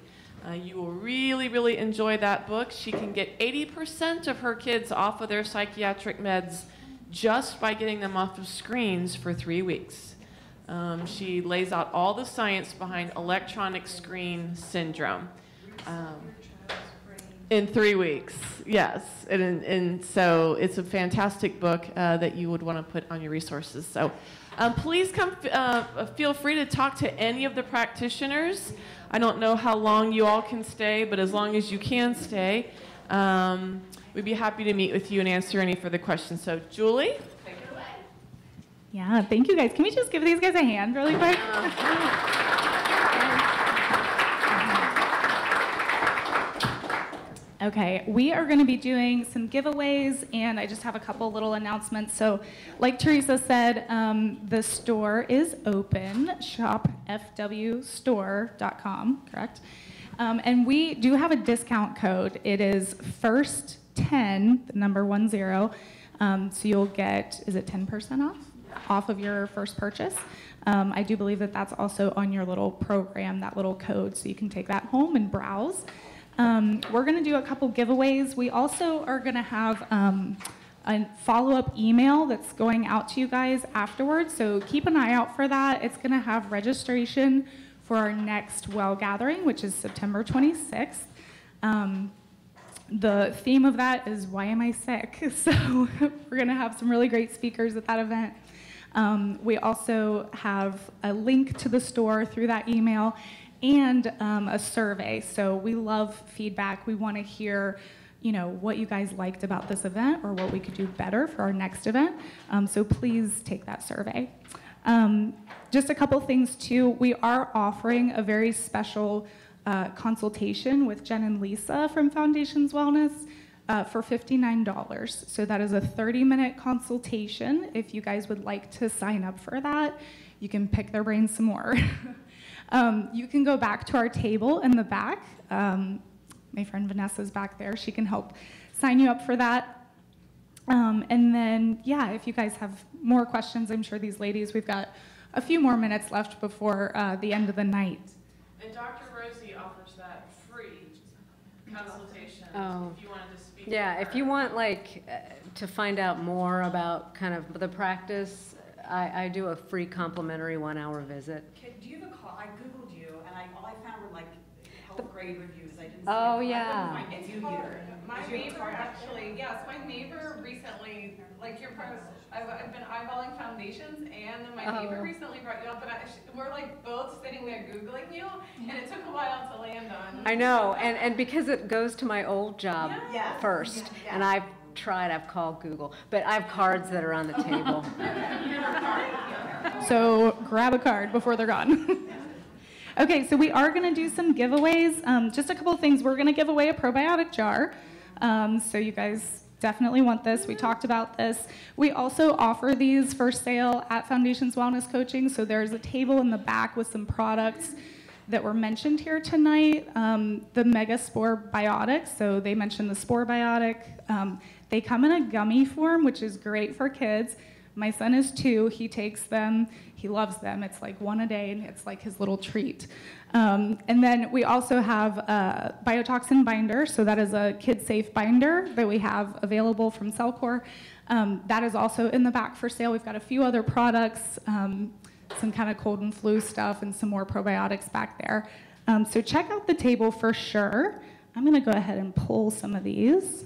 You will really, really enjoy that book. She can get 80% of her kids off of their psychiatric meds just by getting them off of screens for 3 weeks. She lays out all the science behind electronic screen syndrome. In 3 weeks, yes. And so it's a fantastic book that you would want to put on your resources. So please come, feel free to talk to any of the practitioners. I don't know how long you all can stay, but as long as you can stay, we'd be happy to meet with you and answer any further questions. So Julie? Take it away. Yeah, thank you guys. Can we just give these guys a hand really quick? Okay, we are going to be doing some giveaways, and I just have a couple little announcements. So, like Teresa said, the store is open, shopfwstore.com, correct? And we do have a discount code. It is FIRST10, the number 10. So you'll get, is it 10% off of your first purchase? I do believe that that's also on your little program, that little code, so you can take that home and browse. We're going to do a couple giveaways. We also are going to have a follow-up email that's going out to you guys afterwards, so keep an eye out for that. It's going to have registration for our next well gathering, which is September 26th. The theme of that is, why am I sick? So we're going to have some really great speakers at that event. We also have a link to the store through that email and a survey. So we love feedback. We want to hear, you know, what you guys liked about this event or what we could do better for our next event. So please take that survey. Just a couple things too. We are offering a very special consultation with Jen and Lisa from Foundations Wellness for $59. So that is a 30-minute consultation. If you guys would like to sign up for that, you can pick their brains some more. You can go back to our table in the back. My friend Vanessa's back there. She can help sign you up for that. And then, yeah, if you guys have more questions, I'm sure these ladies, we've got a few more minutes left before the end of the night. And Dr. Rosie offers that free consultation if you wanted to speak. Yeah, if you want to find out more about kind of the practice, I do a free complimentary 1-hour visit. Do you have a call? I Googled you, and all I found were health grade reviews. I didn't see Oh, it. yeah. I couldn't find you either. My neighbor actually, yes, my neighbor recently, like your post, I've been eyeballing Foundations, and then my neighbor recently brought you up, and we're both sitting there Googling you, and it took a while to land on. I know, and because it goes to my old job first, and I've called Google, but I have cards that are on the table. So grab a card before they're gone. Okay, so we are going to do some giveaways. Just a couple of things. We're going to give away a probiotic jar. So you guys definitely want this. We talked about this. We also offer these for sale at Foundations Wellness Coaching. So there's a table in the back with some products that were mentioned here tonight. The Mega Spore Biotics. So they mentioned the Spore Biotic. They come in a gummy form, which is great for kids. My son is 2. He takes them. He loves them. It's like one a day, and it's like his little treat. And then we also have a biotoxin binder. So that is a kid-safe binder that we have available from Cellcore. That is also in the back for sale. We've got a few other products, some kind of cold and flu stuff, and some more probiotics back there. So check out the table for sure. I'm going to go ahead and pull some of these.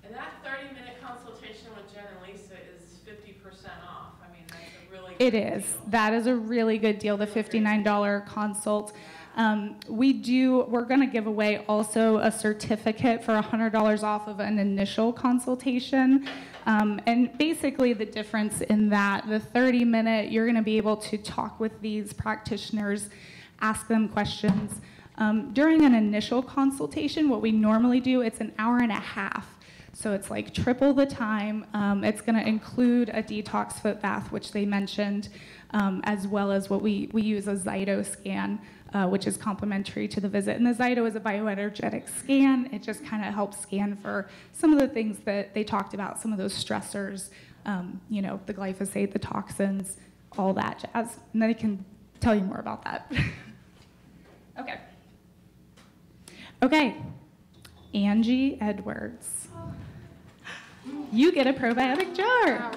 And that 30-minute consultation with Jen and Lisa is 50% off. I mean, that's a really good deal. It is. That is a really good deal, the $59 consult. We're going to give away also a certificate for $100 off of an initial consultation. And basically the difference in that, the 30-minute, you're going to be able to talk with these practitioners, ask them questions. During an initial consultation, what we normally do, it's an hour and a half. So it's like triple the time. It's going to include a detox foot bath, which they mentioned, as well as what we use a Zyto scan, which is complementary to the visit. And the Zyto is a bioenergetic scan. It just kind of helps scan for some of the things that they talked about, some of those stressors, you know, the glyphosate, the toxins, all that jazz. And then I can tell you more about that. Okay. Okay. Angie Edwards. You get a probiotic jar.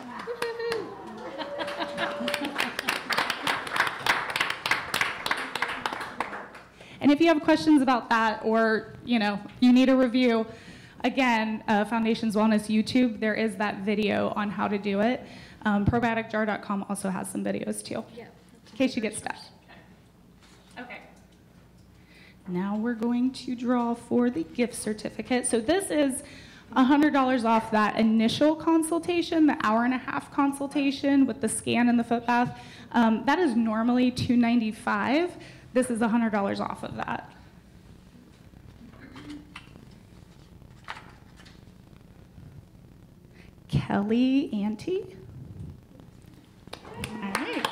And if you have questions about that, or you need a review, again, Foundations Wellness YouTube, there is that video on how to do it. Probioticjar.com also has some videos too, in case you get stuck. Okay. Now we're going to draw for the gift certificate. So this is $100 off that initial consultation, the hour-and-a-half consultation with the scan and the foot bath. That is normally $295. This is $100 off of that. Kelly Ante. All right.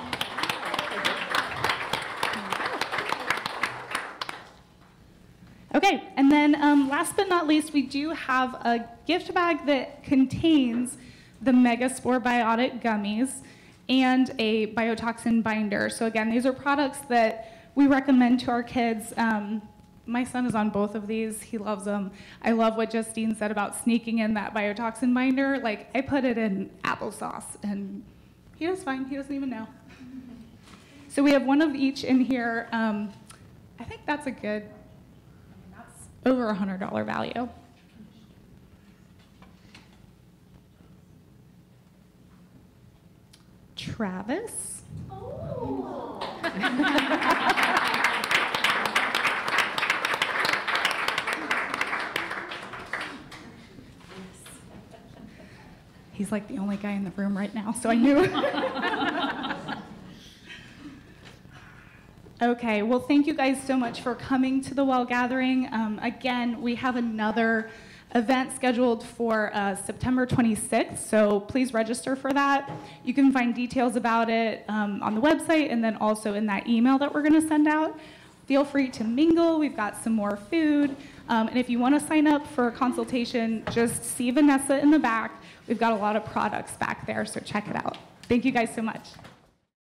Okay, and then last but not least, we do have a gift bag that contains the Megaspore Biotic Gummies and a biotoxin binder. So again, these are products that we recommend to our kids. My son is on both of these. He loves them. I love what Justine said about sneaking in that biotoxin binder. Like, I put it in applesauce, and he does fine. He doesn't even know. So we have one of each in here. I think that's a good, that's over $100 value. Travis. Oh. He's like the only guy in the room right now, so I knew. Okay, well, thank you guys so much for coming to the Well Gathering. Again, we have another event scheduled for September 26th, so please register for that. You can find details about it on the website and then also in that email that we're going to send out. Feel free to mingle. We've got some more food. And if you want to sign up for a consultation, just see Vanessa in the back. We've got a lot of products back there, so check it out. Thank you guys so much.